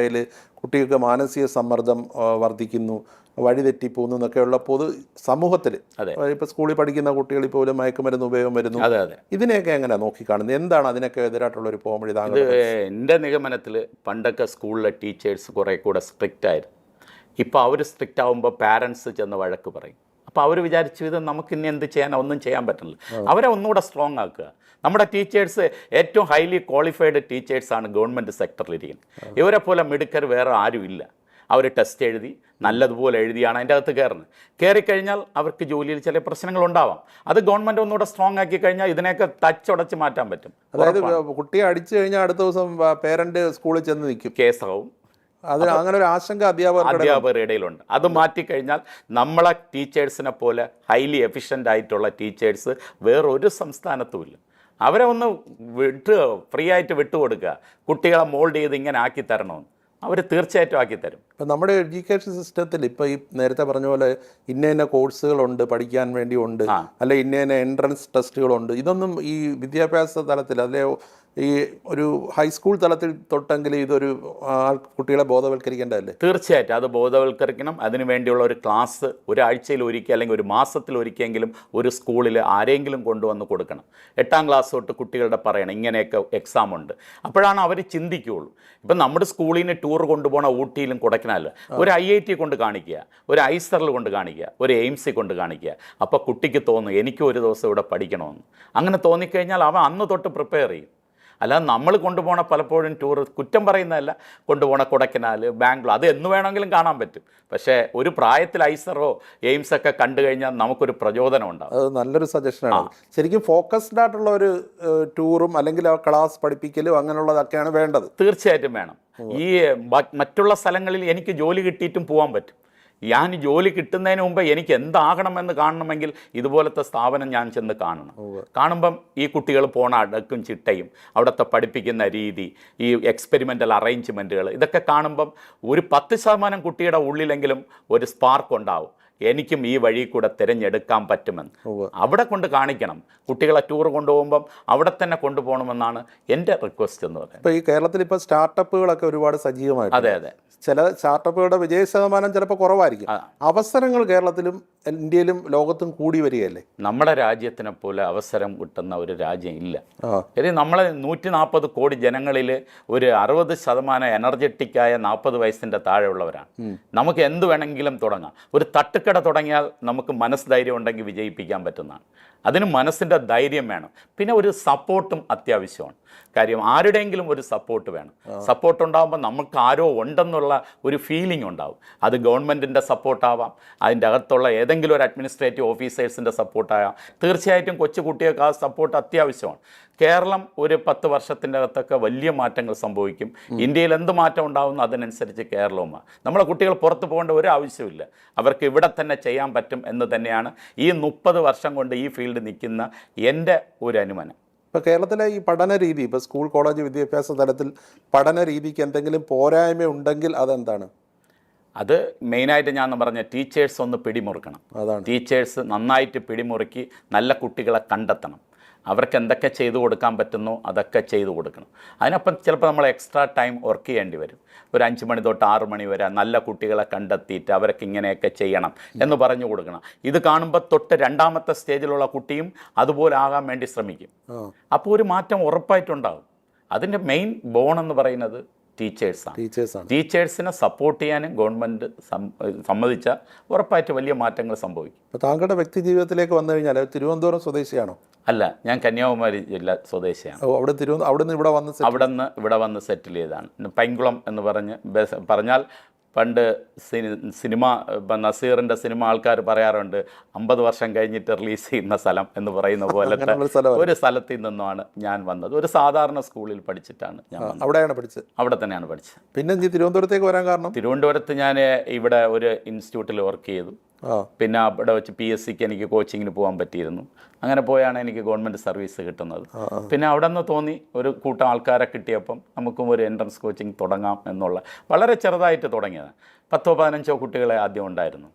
കുട്ടികൾക്ക് മാനസിക സമ്മർദ്ദം വർദ്ധിക്കുന്നു, വഴിതെറ്റിപ്പോകുന്നു എന്നൊക്കെയുള്ള പൊതു സമൂഹത്തിൽ ഇപ്പോൾ സ്കൂളിൽ പഠിക്കുന്ന കുട്ടികളിൽ പോലും മയക്കുമരുന്ന് ഉപയോഗം വരുന്നു. ഇതിനെയൊക്കെ എങ്ങനെയാണ് നോക്കിക്കാണുന്നത്? എന്താണ് അതിനൊക്കെ എതിരായിട്ടുള്ള ഒരു പോംവഴി? താങ്കൾ എൻ്റെ നിഗമനത്തിൽ പണ്ടൊക്കെ സ്കൂളിലെ ടീച്ചേഴ്സ് കുറേ കൂടെ സ്ട്രിക്റ്റ് ആയിരുന്നു. ഇപ്പോൾ അവർ സ്ട്രിക്റ്റ് ആകുമ്പോൾ പാരൻസ് ചെന്ന് വഴക്ക് പറയും. അപ്പോൾ അവർ വിചാരിച്ചു ഇത് നമുക്ക് ഇനി എന്ത് ചെയ്യാനോ ഒന്നും ചെയ്യാൻ പറ്റില്ല. അവരെ ഒന്നുകൂടെ സ്ട്രോങ് ആക്കുക. നമ്മുടെ ടീച്ചേഴ്സ് ഏറ്റവും ഹൈലി ക്വാളിഫൈഡ് ടീച്ചേഴ്സാണ് ഗവൺമെൻറ് സെക്ടറിലിരിക്കുന്നത്. ഇവരെ പോലെ മിടുക്കർ വേറെ ആരുമില്ല. അവർ ടെസ്റ്റ് എഴുതി നല്ലതുപോലെ എഴുതിയാണ് അതിൻ്റെ അകത്ത് കയറുന്നത്. കയറിക്കഴിഞ്ഞാൽ അവർക്ക് ജോലിയിൽ ചില പ്രശ്നങ്ങളുണ്ടാവാം. അത് ഗവൺമെൻറ് ഒന്നുകൂടെ സ്ട്രോങ് ആക്കി കഴിഞ്ഞാൽ ഇതിനെയൊക്കെ തച്ചുടച്ച് മാറ്റാൻ പറ്റും. അതായത് കുട്ടിയെ അടിച്ചു കഴിഞ്ഞാൽ അടുത്ത ദിവസം പേരൻറ്റ് സ്കൂളിൽ ചെന്ന് നിൽക്കും, കേസാവും. അത് അങ്ങനെ ഒരു ആശങ്ക അധ്യാപകരുടെ ഇടയിലുണ്ട്. അത് മാറ്റിക്കഴിഞ്ഞാൽ നമ്മളെ ടീച്ചേഴ്സിനെ പോലെ ഹൈലി എഫിഷ്യൻ്റ് ആയിട്ടുള്ള ടീച്ചേഴ്സ് വേറൊരു സംസ്ഥാനത്തുമില്ല. അവരെ ഒന്ന് ഫ്രീ ആയിട്ട് വിട്ടുകൊടുക്കുക. കുട്ടികളെ മോൾഡ് ചെയ്ത് ഇങ്ങനെ ആക്കി തരണമെന്ന് അവർ തീർച്ചയായിട്ടും ആക്കിത്തരും. ഇപ്പം നമ്മുടെ എഡ്യൂക്കേഷൻ സിസ്റ്റത്തിൽ ഇപ്പോൾ ഈ നേരത്തെ പറഞ്ഞ പോലെ ഇന്ന കോഴ്സുകളുണ്ട് പഠിക്കാൻ വേണ്ടി ഉണ്ട്, അല്ലെ ഇന്ന എൻട്രൻസ് ടെസ്റ്റുകളുണ്ട്. ഇതൊന്നും ഈ വിദ്യാഭ്യാസ തലത്തിൽ അല്ലെ ഈ ഒരു ഹൈസ്കൂൾ തലത്തിൽ തൊട്ടെങ്കിൽ ഇതൊരു കുട്ടികളെ ബോധവൽക്കരിക്കേണ്ടതല്ലേ? തീർച്ചയായിട്ടും അത് ബോധവൽക്കരിക്കണം. അതിനു വേണ്ടിയുള്ള ഒരു ക്ലാസ് ഒരാഴ്ചയിൽ ഒരിക്കൽ അല്ലെങ്കിൽ ഒരു മാസത്തിൽ ഒരിക്കലെങ്കിലും ഒരു സ്കൂളിൽ ആരെങ്കിലും കൊണ്ടുവന്ന് കൊടുക്കണം. 8ാം ക്ലാസ് തൊട്ട് കുട്ടികളുടെ പറയണം ഇങ്ങനെയൊക്കെ എക്സാം ഉണ്ട്. അപ്പോഴാണ് അവർ ചിന്തിക്കുകയുള്ളൂ. ഇപ്പം നമ്മുടെ സ്കൂളിൽ നിന്ന് ടൂർ കൊണ്ടുപോകണ ഊട്ടിയിലും കൊടൈക്കനാലിലും ഒരു IIT കൊണ്ട് കാണിക്കുക, ഒരു ഐസറിൽ കൊണ്ട് കാണിക്കുക, ഒരു എയിംസിൽ കൊണ്ട് കാണിക്കുക. അപ്പോൾ കുട്ടിക്ക് തോന്നും എനിക്കും ഒരു ദിവസം ഇവിടെ പഠിക്കണമെന്ന്. അങ്ങനെ തോന്നിക്കഴിഞ്ഞാൽ അവൻ അന്ന് തൊട്ട് പ്രിപ്പയർ ചെയ്യും. അല്ലാതെ നമ്മൾ കൊണ്ടുപോകണ പലപ്പോഴും ടൂർ കുറ്റം പറയുന്നതല്ല, കൊണ്ടുപോകണ കൊടൈക്കനാൽ, ബാംഗ്ലൂർ, അത് എന്ന് വേണമെങ്കിലും കാണാൻ പറ്റും. പക്ഷേ ഒരു പ്രായത്തിൽ ഐസറോ എയിംസൊക്കെ കണ്ടു കഴിഞ്ഞാൽ നമുക്കൊരു പ്രചോദനം ഉണ്ടാകും. അത് നല്ലൊരു സജഷനാണ്. ശരിക്കും ഫോക്കസ്ഡ് ആയിട്ടുള്ള ഒരു ടൂറും അല്ലെങ്കിൽ ആ ക്ലാസ് പഠിപ്പിക്കലും അങ്ങനെയുള്ളതൊക്കെയാണ് വേണ്ടത്. തീർച്ചയായിട്ടും വേണം. ഈ മറ്റുള്ള സ്ഥലങ്ങളിൽ എനിക്ക് ജോലി കിട്ടിയിട്ടും പോകാൻ പറ്റും. ഞാൻ ജോലി കിട്ടുന്നതിന് മുമ്പ് എനിക്ക് എന്താകണമെന്ന് കാണണമെങ്കിൽ ഇതുപോലത്തെ സ്ഥാപനം ഞാൻ ചെന്ന് കാണണം. കാണുമ്പം ഈ കുട്ടികൾ പോണ അടുക്കും ചിട്ടയും അവിടുത്തെ പഠിപ്പിക്കുന്ന രീതി, ഈ എക്സ്പെരിമെൻ്റൽ അറേഞ്ച്മെൻറ്റുകൾ, ഇതൊക്കെ കാണുമ്പം ഒരു 10% കുട്ടിയുടെ ഉള്ളിലെങ്കിലും ഒരു സ്പാർക്ക് ഉണ്ടാവും. എനിക്കും ഈ വഴി കൂടെ തിരഞ്ഞെടുക്കാൻ പറ്റുമെന്ന് അവിടെ കൊണ്ട് കാണിക്കണം. കുട്ടികളെ ടൂർ കൊണ്ടുപോകുമ്പം അവിടെ തന്നെ കൊണ്ടുപോകണമെന്നാണ് എൻ്റെ റിക്വസ്റ്റ് എന്ന് പറയുന്നത്. ഇപ്പോൾ ഈ കേരളത്തിൽ ഇപ്പോൾ സ്റ്റാർട്ടപ്പുകളൊക്കെ ഒരുപാട് സജീവമായിട്ട്. അതെ അതെ. ചില സ്റ്റാർട്ടപ്പുകളുടെ വിജയ ശതമാനം ചിലപ്പോൾ കുറവായിരിക്കും. അവസരങ്ങൾ കേരളത്തിലും ഇന്ത്യയിലും ലോകത്തും കൂടി വരികയല്ലേ? നമ്മുടെ രാജ്യത്തിനെ പോലെ അവസരം കിട്ടുന്ന ഒരു രാജ്യം ഇല്ല. നമ്മളെ 140 കോടി ജനങ്ങളിൽ ഒരു 60% എനർജറ്റിക്കായ 40 വയസ്സിൻ്റെ താഴെയുള്ളവരാണ്. നമുക്ക് എന്ത് വേണമെങ്കിലും തുടങ്ങാം. ഒരു തട്ടുകട തുടങ്ങിയാൽ നമുക്ക് മനസ്സ് ഉണ്ടെങ്കിൽ വിജയിപ്പിക്കാൻ പറ്റുന്നതാണ്. അതിന് മനസ്സിൻ്റെ ധൈര്യം വേണം. പിന്നെ ഒരു സപ്പോർട്ടും അത്യാവശ്യമാണ്. കാര്യം ആരുടെയെങ്കിലും ഒരു സപ്പോർട്ട് വേണം. സപ്പോർട്ട് ഉണ്ടാകുമ്പോൾ നമുക്ക് ആരോ ഉണ്ടെന്നുള്ള ഒരു ഫീലിംഗ് ഉണ്ടാവും. അത് ഗവൺമെൻറ്റിൻ്റെ സപ്പോർട്ടാവാം, അതിൻ്റെ അകത്തുള്ള ഏതെങ്കിലും ഒരു അഡ്മിനിസ്ട്രേറ്റീവ് ഓഫീസേഴ്സിൻ്റെ സപ്പോർട്ടാകാം. തീർച്ചയായിട്ടും കൊച്ചു കുട്ടികൾക്ക് ആ സപ്പോർട്ട് അത്യാവശ്യമാണ്. കേരളം ഒരു 10 വർഷത്തിൻ്റെ അകത്തൊക്കെ വലിയ മാറ്റങ്ങൾ സംഭവിക്കും. ഇന്ത്യയിൽ എന്ത് മാറ്റം ഉണ്ടാകുന്നു അതിനനുസരിച്ച് കേരളവുമാണ്. നമ്മളെ കുട്ടികൾ പുറത്ത് പോകേണ്ട ഒരു ആവശ്യമില്ല. അവർക്ക് ഇവിടെ തന്നെ ചെയ്യാൻ പറ്റും എന്ന് തന്നെയാണ് ഈ 30 വർഷം കൊണ്ട് ഈ ഫീൽഡ് നിൽക്കുന്ന എൻ്റെ ഒരു അനുമാനം. ഇപ്പോൾ കേരളത്തിലെ ഈ പഠന രീതി, ഇപ്പോൾ സ്കൂൾ കോളേജ് വിദ്യാഭ്യാസ തലത്തിൽ പഠന രീതിക്ക് എന്തെങ്കിലും പോരായ്മ ഉണ്ടെങ്കിൽ അതെന്താണ്? അത് മെയിനായിട്ട് ഞാൻ പറഞ്ഞ ടീച്ചേഴ്സ് ഒന്ന് പിടിമുറുക്കണം. ടീച്ചേഴ്സ് നന്നായിട്ട് പിടിമുറുക്കി നല്ല കുട്ടികളെ കണ്ടെത്തണം. അവർക്ക് എന്തൊക്കെ ചെയ്തു കൊടുക്കാൻ പറ്റുന്നോ അതൊക്കെ ചെയ്തു കൊടുക്കണം. അതിനൊപ്പം ചിലപ്പോൾ നമ്മൾ എക്സ്ട്രാ ടൈം വർക്ക് ചെയ്യേണ്ടി വരും. ഒരു 5 മണി തൊട്ട് 6 മണി വരെ നല്ല കുട്ടികളെ കണ്ടെത്തിയിട്ട് അവർക്ക് ഇങ്ങനെയൊക്കെ ചെയ്യണം എന്ന് പറഞ്ഞു കൊടുക്കണം. ഇത് കാണുമ്പോൾ തൊട്ട് 2ാമത്തെ സ്റ്റേജിലുള്ള കുട്ടിയും അതുപോലെ ആകാൻ വേണ്ടി ശ്രമിക്കും. അപ്പോൾ ഒരു മാറ്റം ഉറപ്പായിട്ടുണ്ടാകും. അതിൻ്റെ മെയിൻ ബോണെന്ന് പറയുന്നത് ടീച്ചേഴ്സാണ്. ടീച്ചേഴ്സിനെ സപ്പോർട്ട് ചെയ്യാനും ഗവൺമെൻറ് സമ്മതിച്ചാൽ ഉറപ്പായിട്ട് വലിയ മാറ്റങ്ങൾ സംഭവിക്കും. ഇപ്പോൾ താങ്കളുടെ വ്യക്തി ജീവിതത്തിലേക്ക് വന്നു കഴിഞ്ഞാൽ തിരുവനന്തപുരം സ്വദേശിയാണോ? അല്ല, ഞാൻ കന്യാകുമാരി ജില്ല സ്വദേശിയാണ്. അവിടെ നിന്ന് ഇവിടെ വന്ന് സെറ്റിൽ ചെയ്തതാണ്. പൈങ്കുളം എന്ന് പറഞ്ഞാൽ പണ്ട് സിനിമ നസീറിൻ്റെ സിനിമ ആൾക്കാർ പറയാറുണ്ട് 50 വർഷം കഴിഞ്ഞിട്ട് റിലീസ് ചെയ്യുന്ന സ്ഥലം എന്ന് പറയുന്ന പോലത്തെ ഒരു സ്ഥലത്തിൽ നിന്നുമാണ് ഞാൻ വന്നത്. ഒരു സാധാരണ സ്കൂളിൽ പഠിച്ചിട്ടാണ് ഞാൻ അവിടെ തന്നെയാണ് പഠിച്ചത്. പിന്നെ തിരുവനന്തപുരത്തേക്ക് വരാൻ കാരണം? തിരുവനന്തപുരത്ത് ഞാൻ ഇവിടെ ഒരു ഇൻസ്റ്റിറ്റ്യൂട്ടിൽ വർക്ക് ചെയ്തു. പിന്നെ അവിടെ വെച്ച് PSCക്ക് എനിക്ക് കോച്ചിങ്ങിന് പോകാൻ പറ്റിയിരുന്നു. അങ്ങനെ പോയാണ് എനിക്ക് ഗവൺമെൻറ് സർവീസ് കിട്ടുന്നത്. പിന്നെ അവിടെ നിന്ന് തോന്നി ഒരു കൂട്ടം ആൾക്കാരെ കിട്ടിയപ്പം നമുക്കും ഒരു എൻട്രൻസ് കോച്ചിങ് തുടങ്ങാം എന്നുള്ള വളരെ ചെറുതായിട്ട് തുടങ്ങിയത്. 10-15 കുട്ടികളെ ആദ്യം ഉണ്ടായിരുന്നു.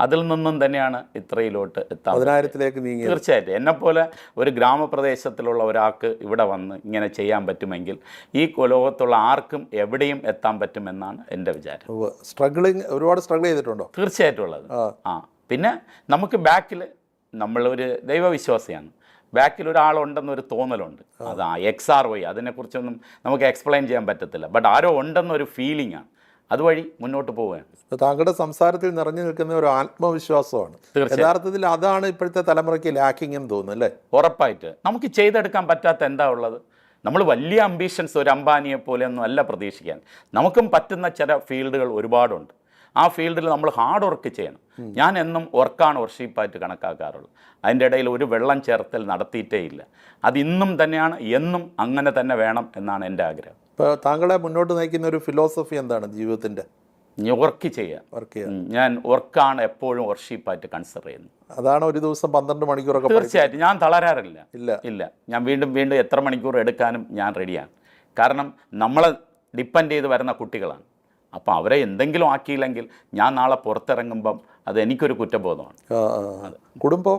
അതിൽ നിന്നും തന്നെയാണ് ഇത്രയിലോട്ട് എത്താൻ. 10,000-ലേക്ക് നീങ്ങി. തീർച്ചയായിട്ടും എന്നെപ്പോലെ ഒരു ഗ്രാമപ്രദേശത്തിലുള്ള ഒരാൾക്ക് ഇവിടെ വന്ന് ഇങ്ങനെ ചെയ്യാൻ പറ്റുമെങ്കിൽ ഈ ലോകത്തുള്ള ആർക്കും എവിടെയും എത്താൻ പറ്റുമെന്നാണ് എൻ്റെ വിചാരം. ഒരുപാട് സ്ട്രഗിൾ ചെയ്തിട്ടുണ്ടോ? തീർച്ചയായിട്ടും ഉള്ളത്. പിന്നെ നമുക്ക് ബാക്കിൽ നമ്മളൊരു ദൈവവിശ്വാസിയാണ്. ബാക്കിൽ ഒരാളുണ്ടെന്നൊരു തോന്നലുണ്ട്. അത് XRY അതിനെക്കുറിച്ചൊന്നും നമുക്ക് എക്സ്പ്ലെയിൻ ചെയ്യാൻ പറ്റത്തില്ല. ബട്ട് ആരോ ഉണ്ടെന്നൊരു ഫീലിംഗാണ്. അതുവഴി മുന്നോട്ട് പോവുകയാണ്. താങ്കളുടെ സംസാരത്തിൽ നിറഞ്ഞു നിൽക്കുന്ന ഒരു ആത്മവിശ്വാസമാണ്. യഥാർത്ഥത്തിൽ അതാണ് ഇപ്പോഴത്തെ തലമുറയ്ക്ക് ലാക്കിംഗ് എന്ന് തോന്നുന്നു അല്ലേ? ഉറപ്പായിട്ട്. നമുക്ക് ചെയ്തെടുക്കാൻ പറ്റാത്ത എന്താ ഉള്ളത്? നമ്മൾ വലിയ അംബീഷൻസ് ഒരു അംബാനിയെ പോലെയൊന്നും അല്ല പ്രതീക്ഷിക്കാൻ. നമുക്കും പറ്റുന്ന ചില ഫീൽഡുകൾ ഒരുപാടുണ്ട്. ആ ഫീൽഡിൽ നമ്മൾ ഹാർഡ് വർക്ക് ചെയ്യണം. ഞാൻ എന്നും വർക്കാണ് വർഷിപ്പായിട്ട് കണക്കാക്കാറുള്ളത്. അതിൻ്റെ ഇടയിൽ ഒരു വെള്ളം ചേർത്തൽ നടത്തിയിട്ടേ ഇല്ല. അതിന്നും തന്നെയാണ്, എന്നും അങ്ങനെ തന്നെ വേണം എന്നാണ് എൻ്റെ ആഗ്രഹം. ഇപ്പോൾ താങ്കളെ മുന്നോട്ട് നയിക്കുന്ന ഒരു ഫിലോസഫി എന്താണ് ജീവിതത്തിൻ്റെ? വർക്ക് ചെയ്യുക. ഞാൻ വർക്കാണ് എപ്പോഴും വർഷിപ്പായിട്ട് കൺസിഡർ ചെയ്യുന്നത്. അതാണ് ഒരു ദിവസം 12 മണിക്കൂറൊക്കെ? തീർച്ചയായിട്ടും. ഞാൻ തളരാറില്ല. ഇല്ല. ഞാൻ വീണ്ടും എത്ര മണിക്കൂർ എടുക്കാനും ഞാൻ റെഡിയാണ്. കാരണം നമ്മളെ ഡിപ്പെൻഡ് ചെയ്ത് വരുന്ന കുട്ടികളാണ്. അപ്പോൾ അവരെ എന്തെങ്കിലും ആക്കിയില്ലെങ്കിൽ ഞാൻ നാളെ പുറത്തിറങ്ങുമ്പം അത് എനിക്കൊരു കുറ്റബോധമാണ്. കുടുംബം?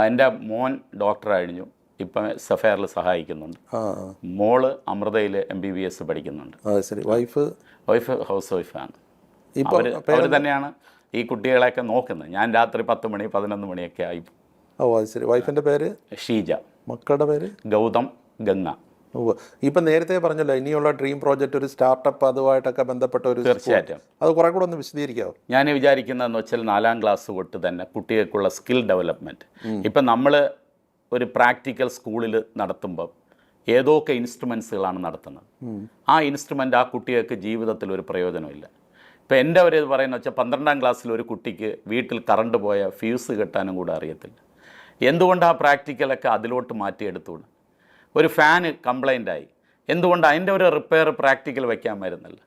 എൻ്റെ മോൻ ഡോക്ടർ കഴിഞ്ഞു, ഇപ്പം സഫയറിൽ സഹായിക്കുന്നുണ്ട്. മോള് അമൃതയിൽ MBBS പഠിക്കുന്നുണ്ട്. വൈഫ് ഹൗസ് വൈഫാണ്. അവർ തന്നെയാണ് ഈ കുട്ടികളെയൊക്കെ നോക്കുന്നത്. ഞാൻ രാത്രി 10 മണി 11 മണിയൊക്കെ ആയി. വൈഫിൻ്റെ പേര് ഷീജ. മക്കളുടെ പേര്? ഗൗതം, ഗംഗ. ഇപ്പം നേരത്തെ പറഞ്ഞല്ലോ ഇനിയുള്ള ഡ്രീം പ്രോജക്റ്റ് ഒരു സ്റ്റാർട്ടപ്പ് അതുമായിട്ടൊക്കെ ബന്ധപ്പെട്ട ഒരു. തീർച്ചയായിട്ടും. അത് കുറെ കൂടെ ഒന്ന് വിശദീകരിക്കാമോ? ഞാൻ വിചാരിക്കുന്നതെന്ന് വെച്ചാൽ 4ാം ക്ലാസ് തൊട്ട് തന്നെ കുട്ടികൾക്കുള്ള സ്കിൽ ഡെവലപ്മെൻറ്റ്. ഇപ്പം നമ്മൾ ഒരു പ്രാക്ടിക്കൽ സ്കൂളിൽ നടത്തുമ്പം ഏതൊക്കെ ഇൻസ്ട്രുമെൻസുകളാണ് നടത്തുന്നത്. ആ ഇൻസ്ട്രുമെൻ്റ് ആ കുട്ടികൾക്ക് ജീവിതത്തിൽ ഒരു പ്രയോജനമില്ല. ഇപ്പോൾ എൻ്റെ ഒരു ഇത് പറയുന്നത് വെച്ചാൽ 12ാം ക്ലാസ്സിൽ ഒരു കുട്ടിക്ക് വീട്ടിൽ കറണ്ട് പോയ ഫ്യൂസ് കെട്ടാനും കൂടെ അറിയത്തില്ല. എന്തുകൊണ്ട് ആ പ്രാക്ടിക്കലൊക്കെ അതിലോട്ട് മാറ്റിയെടുത്തുകൂടെ? ഒരു ഫാന് കംപ്ലൈൻ്റായി, എന്തുകൊണ്ട് അതിൻ്റെ ഒരു റിപ്പയർ പ്രാക്ടിക്കൽ വയ്ക്കാൻ വരുന്നില്ല?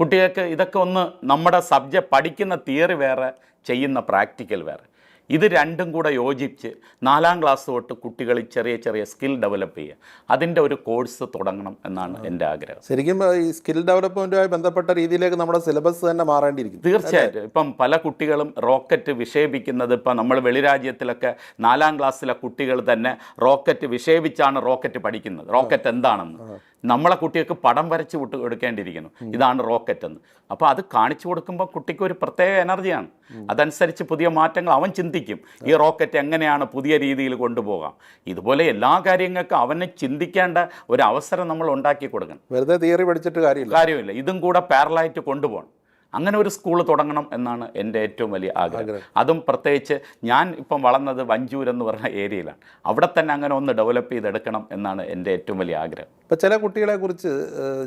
കുട്ടികൾക്ക് ഇതൊക്കെ ഒന്ന് നമ്മുടെ സബ്ജക്റ്റ് പഠിക്കുന്ന തിയറി വേറെ, ചെയ്യുന്ന പ്രാക്ടിക്കൽ വേറെ. ഇത് രണ്ടും കൂടെ യോജിച്ച് 4ാം ക്ലാസ് തൊട്ട് കുട്ടികൾ ചെറിയ ചെറിയ സ്കിൽ ഡെവലപ്പ് ചെയ്യുക, അതിൻ്റെ ഒരു കോഴ്സ് തുടങ്ങണം എന്നാണ് എൻ്റെ ആഗ്രഹം. ശരിക്കും ഈ സ്കിൽ ഡെവലപ്മെൻറ്റുമായി ബന്ധപ്പെട്ട രീതിയിലേക്ക് നമ്മുടെ സിലബസ് തന്നെ മാറേണ്ടിയിരിക്കും. തീർച്ചയായിട്ടും. ഇപ്പം പല കുട്ടികളും റോക്കറ്റ് വിക്ഷേപിക്കുന്നത്, ഇപ്പം നമ്മൾ വെളിരാജ്യത്തിലൊക്കെ 4ാം ക്ലാസ്സിലെ കുട്ടികൾ തന്നെ റോക്കറ്റ് വിക്ഷേപിച്ചാണ് റോക്കറ്റ് പഠിക്കുന്നത്, റോക്കറ്റ് എന്താണെന്ന്. നമ്മളെ കുട്ടികൾക്ക് പടം വരച്ച് എടുക്കേണ്ടിയിരിക്കുന്നു, ഇതാണ് റോക്കറ്റ് എന്ന്. അപ്പോൾ അത് കാണിച്ചു കൊടുക്കുമ്പോൾ കുട്ടിക്ക് ഒരു പ്രത്യേക എനർജിയാണ്. അതനുസരിച്ച് പുതിയ മാറ്റങ്ങൾ അവൻ ചിന്തിക്കും. ഈ റോക്കറ്റ് എങ്ങനെയാണ് പുതിയ രീതിയിൽ കൊണ്ടുപോകാം. ഇതുപോലെ എല്ലാ കാര്യങ്ങൾക്കും അവനെ ചിന്തിക്കേണ്ട ഒരു അവസരം നമ്മൾ ഉണ്ടാക്കി കൊടുക്കണം. വെറുതെ തിയറി പഠിച്ചിട്ട് കാര്യമില്ല. ഇതും കൂടെ പാരലായിട്ട് കൊണ്ടുപോകണം. അങ്ങനെ ഒരു സ്കൂൾ തുടങ്ങണം എന്നാണ് എൻ്റെ ഏറ്റവും വലിയ ആഗ്രഹം. അതും പ്രത്യേകിച്ച് ഞാൻ ഇപ്പം വളർന്നത് വഞ്ചൂർ എന്ന് പറഞ്ഞ ഏരിയയിലാണ്. അവിടെ തന്നെ അങ്ങനെ ഒന്ന് ഡെവലപ്പ് ചെയ്തെടുക്കണം എന്നാണ് എൻ്റെ ഏറ്റവും വലിയ ആഗ്രഹം. ഇപ്പം ചില കുട്ടികളെ കുറിച്ച്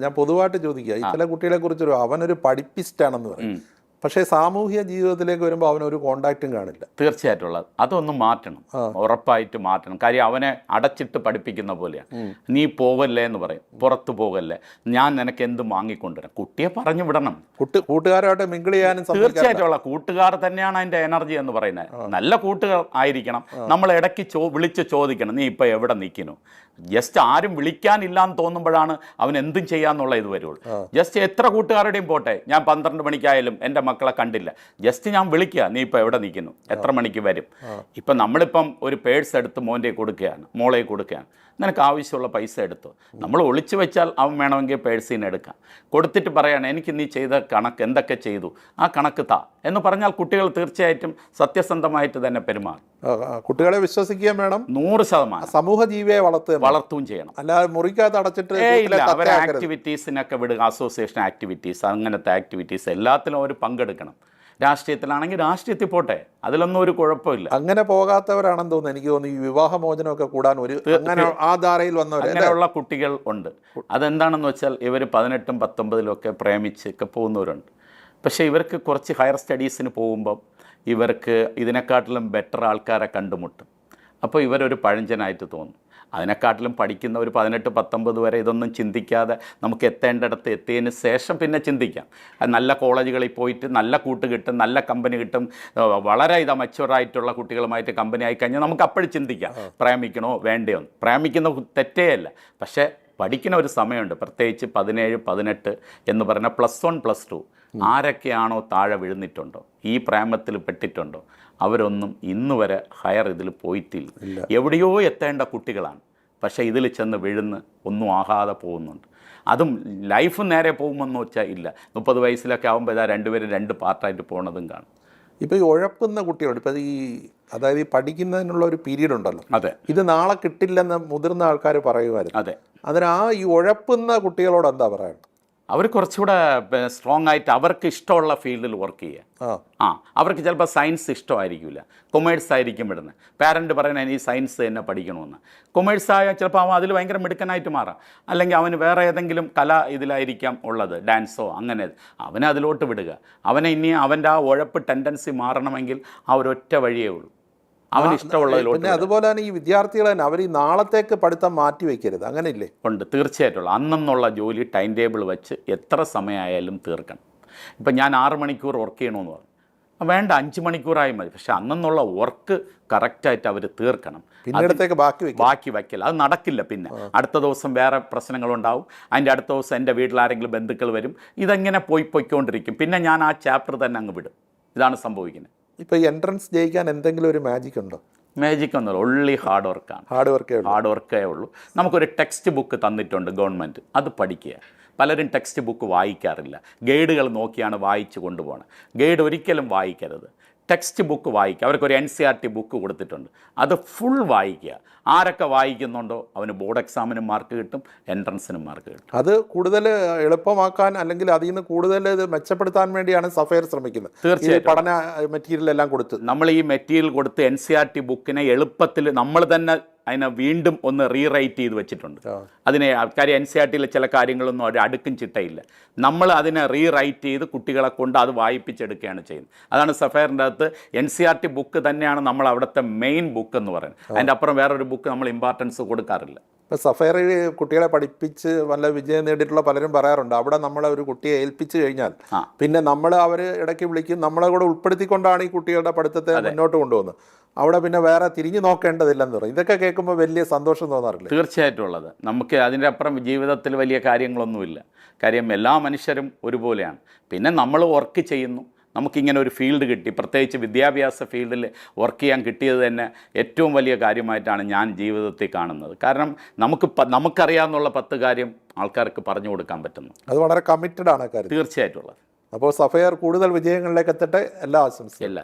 ഞാൻ പൊതുവായിട്ട് ചോദിക്കുക, ഈ ചില കുട്ടികളെ കുറിച്ച് അവനൊരു പഠിപ്പിസ്റ്റാണെന്ന് പറയും, പക്ഷേ സാമൂഹ്യ ജീവിതത്തിലേക്ക് വരുമ്പോൾ അവനൊരു കോണ്ടാക്റ്റും കാണില്ല. തീർച്ചയായിട്ടും ഉള്ളത് അതൊന്ന് മാറ്റണം, ഉറപ്പായിട്ട് മാറ്റണം. കാര്യം അവനെ അടച്ചിട്ട് പഠിപ്പിക്കുന്ന പോലെയാണ്. നീ പോകല്ലേ എന്ന് പറയും, പുറത്ത് പോകല്ലേ, ഞാൻ നിനക്ക് എന്തും വാങ്ങിക്കൊണ്ടുവരാം. കുട്ടിയെ പറഞ്ഞു വിടണം. കൂട്ടുകാരായിട്ട് മിങ്കിൾ ചെയ്യാനും തീർച്ചയായിട്ടും ഉള്ള കൂട്ടുകാർ തന്നെയാണ് അതിൻ്റെ എനർജി എന്ന് പറയുന്നത്. നല്ല കൂട്ടുകാർ ആയിരിക്കണം. നമ്മൾ ഇടയ്ക്ക് വിളിച്ച് ചോദിക്കണം, നീ ഇപ്പം എവിടെ നിൽക്കുന്നു. ജസ്റ്റ് ആരും വിളിക്കാനില്ലാന്ന് തോന്നുമ്പോഴാണ് അവൻ എന്തും ചെയ്യാന്നുള്ള ഇത് വരുള്ളൂ. ജസ്റ്റ് എത്ര കൂട്ടുകാരുടെയും പോട്ടെ, ഞാൻ 12 മണിക്കായാലും എൻ്റെ മക്കളെ കണ്ടില്ല, ജസ്റ്റ് ഞാൻ വിളിക്കുക, നീ ഇപ്പോൾ എവിടെ നിൽക്കുന്നു, എത്ര മണിക്ക് വരും. ഇപ്പം നമ്മളിപ്പം ഒരു പേഴ്സ് എടുത്ത് മോൻ്റെ കൊടുക്കുകയാണ്, മോളെ കൊടുക്കുകയാണ്, നിനക്ക് ആവശ്യമുള്ള പൈസ എടുത്തു. നമ്മൾ ഒളിച്ചു വെച്ചാൽ അവൻ വേണമെങ്കിൽ പേഴ്സിന് എടുക്കാം. കൊടുത്തിട്ട് പറയാണ്, എനിക്ക് നീ ചെയ്ത കണക്ക് എന്തൊക്കെ ചെയ്തു, ആ കണക്ക് താ എന്ന് പറഞ്ഞാൽ കുട്ടികൾ തീർച്ചയായിട്ടും സത്യസന്ധമായിട്ട് തന്നെ പെരുമാറും. കുട്ടികളെ വിശ്വസിക്കുകയും വേണം. 100% സമൂഹ ജീവിയെ വളർത്തുകയും ചെയ്യണം. അല്ലാതെ മുറിക്കകത്ത് അടച്ചിട്ട് അവരെ ആക്ടിവിറ്റീസിനൊക്കെ വിടുക, അസോസിയേഷൻ ആക്ടിവിറ്റീസ്, അങ്ങനത്തെ ആക്ടിവിറ്റീസ് എല്ലാത്തിലും അവർ പങ്കെടുക്കണം. രാഷ്ട്രീയത്തിലാണെങ്കിൽ രാഷ്ട്രീയത്തിൽ പോട്ടെ, അതിലൊന്നും ഒരു കുഴപ്പമില്ല. അങ്ങനെ പോകാത്തവരാണെന്ന് തോന്നുന്നു. എനിക്ക് തോന്നുന്നു ഈ വിവാഹമോചനമൊക്കെ കൂടാൻ അങ്ങനെ ആ ധാരയിൽ വന്നവർ, അങ്ങനെയുള്ള കുട്ടികൾ ഉണ്ട്. അതെന്താണെന്ന് വെച്ചാൽ ഇവർ 18ഉം 19ഉം ഒക്കെ പ്രേമിച്ചൊക്കെ പോകുന്നവരുണ്ട്. പക്ഷേ ഇവർക്ക് കുറച്ച് ഹയർ സ്റ്റഡീസിന് പോകുമ്പം ഇവർക്ക് ഇതിനെക്കാട്ടിലും ബെറ്റർ ആൾക്കാരെ കണ്ടുമുട്ടും. അപ്പോൾ ഇവരൊരു പഴഞ്ചനായിട്ട് തോന്നും. അതിനെക്കാട്ടിലും പഠിക്കുന്ന ഒരു 18-19 വരെ ഇതൊന്നും ചിന്തിക്കാതെ നമുക്ക് എത്തേണ്ടിടത്ത് എത്തിയതിന് ശേഷം പിന്നെ ചിന്തിക്കാം. നല്ല കോളേജുകളിൽ പോയിട്ട് നല്ല കൂട്ട് കിട്ടും, നല്ല കമ്പനി കിട്ടും, വളരെ മച്ചുവറായിട്ടുള്ള കുട്ടികളുമായിട്ട് കമ്പനി ആയിക്കഴിഞ്ഞാൽ നമുക്ക് അപ്പോഴും ചിന്തിക്കാം, പ്രേമിക്കണോ വേണ്ടയോ. പ്രേമിക്കുന്ന തെറ്റേയല്ല, പക്ഷേ പഠിക്കുന്ന ഒരു സമയമുണ്ട്. പ്രത്യേകിച്ച് 17-18 എന്ന് പറഞ്ഞാൽ +1 +2 ആരൊക്കെയാണോ താഴെ വീഴുന്നിട്ടുണ്ടോ, ഈ പ്രേമത്തിൽ പെട്ടിട്ടുണ്ടോ, അവരൊന്നും ഇന്ന് വരെ ഹയർ ഇതിൽ പോയിട്ടില്ല. എവിടെയോ എത്തേണ്ട കുട്ടികളാണ്, പക്ഷേ ഇതിൽ ചെന്ന് വീഴുന്ന് ഒന്നും ആകാതെ പോകുന്നുണ്ട്. അതും ലൈഫ് നേരെ പോകുമെന്ന് വെച്ചാൽ ഇല്ല. 30 വയസ്സിലൊക്കെ ആകുമ്പോൾ ഇതാ രണ്ടുപേരും 2 പാർട്ടായിട്ട് പോകുന്നതും കാണും. ഇപ്പോൾ ഈ ഉഴപ്പുന്ന കുട്ടികളുണ്ട്. ഇപ്പോൾ അതായത് ഈ പഠിക്കുന്നതിനുള്ള ഒരു പീരീഡ് ഉണ്ടല്ലോ, അതെ, ഇത് നാളെ കിട്ടില്ലെന്ന് മുതിർന്ന ആൾക്കാർ പറയുമായിരുന്നു. അതെ, ഈ ഉഴപ്പുന്ന കുട്ടികളോട് എന്താ പറയുക? അവർ കുറച്ചുകൂടെ സ്ട്രോങ് ആയിട്ട് അവർക്ക് ഇഷ്ടമുള്ള ഫീൽഡിൽ വർക്ക് ചെയ്യുക. അവർക്ക് ചിലപ്പോൾ സയൻസ് ഇഷ്ടമായിരിക്കില്ല, കൊമേഴ്സ് ആയിരിക്കും വിടുന്നത്. പാരൻറ്റ് പറയണേ ഈ സയൻസ് തന്നെ പഠിക്കണമെന്ന്. കൊമേഴ്സ് ആയാൽ ചിലപ്പോൾ അവൻ അതിൽ ഭയങ്കര മിടുക്കനായിട്ട് മാറാം. അല്ലെങ്കിൽ അവന് വേറെ ഏതെങ്കിലും കല ഇതിലായിരിക്കാം ഉള്ളത്, ഡാൻസോ അങ്ങനെ, അവനെ അതിലോട്ട് വിടുക. അവനെ ഇനി അവൻ്റെ ആ ഉഴപ്പ് ടെൻഡൻസി മാറണമെങ്കിൽ ആ ഒരൊറ്റ വഴിയേ ഉള്ളൂ, അവന് ഇഷ്ടമുള്ളതിലോട്ട്. പിന്നെ അതുപോലെ തന്നെ ഈ വിദ്യാർത്ഥികൾ തന്നെ അവർ ഈ നാളത്തേക്ക് പഠിത്തം മാറ്റി വയ്ക്കരുത്, അങ്ങനെയില്ലേ? ഉണ്ട്, തീർച്ചയായിട്ടും. അന്നുള്ള ജോലി ടൈം ടേബിൾ വെച്ച് എത്ര സമയമായാലും തീർക്കണം. ഇപ്പം ഞാൻ 6 മണിക്കൂർ വർക്ക് ചെയ്യണമെന്ന് പറഞ്ഞു, വേണ്ട 5 മണിക്കൂറായി മതി. പക്ഷെ അന്നുള്ള വർക്ക് കറക്റ്റായിട്ട് അവർ തീർക്കണം. പിന്നീടത്തേക്ക് ബാക്കി വയ്ക്കൽ അത് നടക്കില്ല. പിന്നെ അടുത്ത ദിവസം വേറെ പ്രശ്നങ്ങളുണ്ടാവും, അതിൻ്റെ അടുത്ത ദിവസം എൻ്റെ വീട്ടിലാരെങ്കിലും ബന്ധുക്കൾ വരും, ഇതെങ്ങനെ പോയിക്കൊണ്ടിരിക്കും. പിന്നെ ഞാൻ ആ ചാപ്റ്റർ തന്നെ അങ്ങ് വിടും. ഇതാണ് സംഭവിക്കുന്നത്. ഇപ്പോൾ ഈ എൻട്രൻസ് ജയിക്കാൻ എന്തെങ്കിലും ഒരു മാജിക് ഉണ്ടോ? മാജിക് ഒന്നുമില്ല, ഒൺലി ഹാർഡ് വർക്കാണ്. ഹാർഡ് വർക്കേ ഉള്ളൂ. നമുക്കൊരു ടെക്സ്റ്റ് ബുക്ക് തന്നിട്ടുണ്ട് ഗവൺമെൻറ്, അത് പഠിക്കുക. പലരും ടെക്സ്റ്റ് ബുക്ക് വായിക്കാറില്ല, ഗൈഡുകൾ നോക്കിയാണ് വായിച്ചു കൊണ്ടുപോകണം. ഗൈഡ് ഒരിക്കലും വായിക്കരുത്. ടെക്സ്റ്റ് ബുക്ക് വായിക്കുക. അവർക്കൊരു NCERT ബുക്ക് കൊടുത്തിട്ടുണ്ട്, അത് ഫുൾ വായിക്കുക. ആരൊക്കെ വായിക്കുന്നുണ്ടോ അവന് ബോർഡ് എക്സാമിനും മാർക്ക് കിട്ടും, എൻട്രൻസിനും മാർക്ക് കിട്ടും. അത് കൂടുതൽ എളുപ്പമാക്കാൻ അല്ലെങ്കിൽ അതിൽ നിന്ന് കൂടുതൽ ഇത് മെച്ചപ്പെടുത്താൻ വേണ്ടിയാണ് സഫയർ ശ്രമിക്കുന്നത്. തീർച്ചയായിട്ടും. ഈ പഠന മെറ്റീരിയൽ എല്ലാം കൊടുത്ത് നമ്മൾ ഈ മെറ്റീരിയൽ കൊടുത്ത് NCERT ബുക്കിനെ എളുപ്പത്തിൽ നമ്മൾ തന്നെ അതിനെ വീണ്ടും ഒന്ന് റീറൈറ്റ് ചെയ്ത് വെച്ചിട്ടുണ്ട്. അതിനെ കാര്യം NCERTയിലെ ചില കാര്യങ്ങളൊന്നും ഒരു അടുക്കും ചിട്ടയില്ല. നമ്മൾ അതിനെ റീറൈറ്റ് ചെയ്ത് കുട്ടികളെ കൊണ്ട് അത് വായിപ്പിച്ചെടുക്കുകയാണ് ചെയ്യുന്നത്. അതാണ് സഫയറിൻ്റെ അകത്ത് NCERT ബുക്ക് തന്നെയാണ് നമ്മൾ അവിടുത്തെ മെയിൻ ബുക്ക് എന്ന് പറയുന്നത്. അതിൻ്റെ അപ്പുറം വേറൊരു ബുക്ക് നമ്മൾ ഇമ്പോർട്ടൻസ് കൊടുക്കാറില്ല. ഇപ്പോൾ സഫയറിൽ കുട്ടികളെ പഠിപ്പിച്ച് നല്ല വിജയം നേടിയിട്ടുള്ള പലരും പറയാറുണ്ട്, അവിടെ നമ്മളെ ഒരു കുട്ടിയെ ഏൽപ്പിച്ചു കഴിഞ്ഞാൽ പിന്നെ നമ്മൾ അവർ ഇടയ്ക്ക് വിളിക്കും, നമ്മളെ കൂടെ ഉൾപ്പെടുത്തിക്കൊണ്ടാണ് ഈ കുട്ടികളുടെ പഠിത്തത്തെ മുന്നോട്ട് കൊണ്ടുപോകുന്നത്. അവിടെ പിന്നെ വേറെ തിരിഞ്ഞു നോക്കേണ്ടതില്ലെന്ന് പറയും. ഇതൊക്കെ കേൾക്കുമ്പോൾ വലിയ സന്തോഷം തോന്നാറില്ല? തീർച്ചയായിട്ടും ഉള്ളത്. നമുക്ക് അതിൻ്റെ അപ്പുറം ജീവിതത്തിൽ വലിയ കാര്യങ്ങളൊന്നുമില്ല. കാര്യം എല്ലാ മനുഷ്യരും ഒരുപോലെയാണ്. പിന്നെ നമ്മൾ വർക്ക് ചെയ്യുന്നു, നമുക്കിങ്ങനെ ഒരു ഫീൽഡ് കിട്ടി, പ്രത്യേകിച്ച് വിദ്യാഭ്യാസ ഫീൽഡിൽ വർക്ക് ചെയ്യാൻ കിട്ടിയത് തന്നെ ഏറ്റവും വലിയ കാര്യമായിട്ടാണ് ഞാൻ ജീവിതത്തിൽ കാണുന്നത്. കാരണം നമുക്കറിയാവുന്നുള്ള 10 കാര്യം ആൾക്കാർക്ക് പറഞ്ഞു കൊടുക്കാൻ പറ്റുന്നു. അത് വളരെ കമ്മിറ്റഡ് ആണ് കാര്യം. തീർച്ചയായിട്ടും ഉള്ളത്. അപ്പോൾ സഫയർ കൂടുതൽ വിജയങ്ങളിലേക്ക് എത്തട്ടെ. എല്ലാ ആശംസയും. എല്ലാ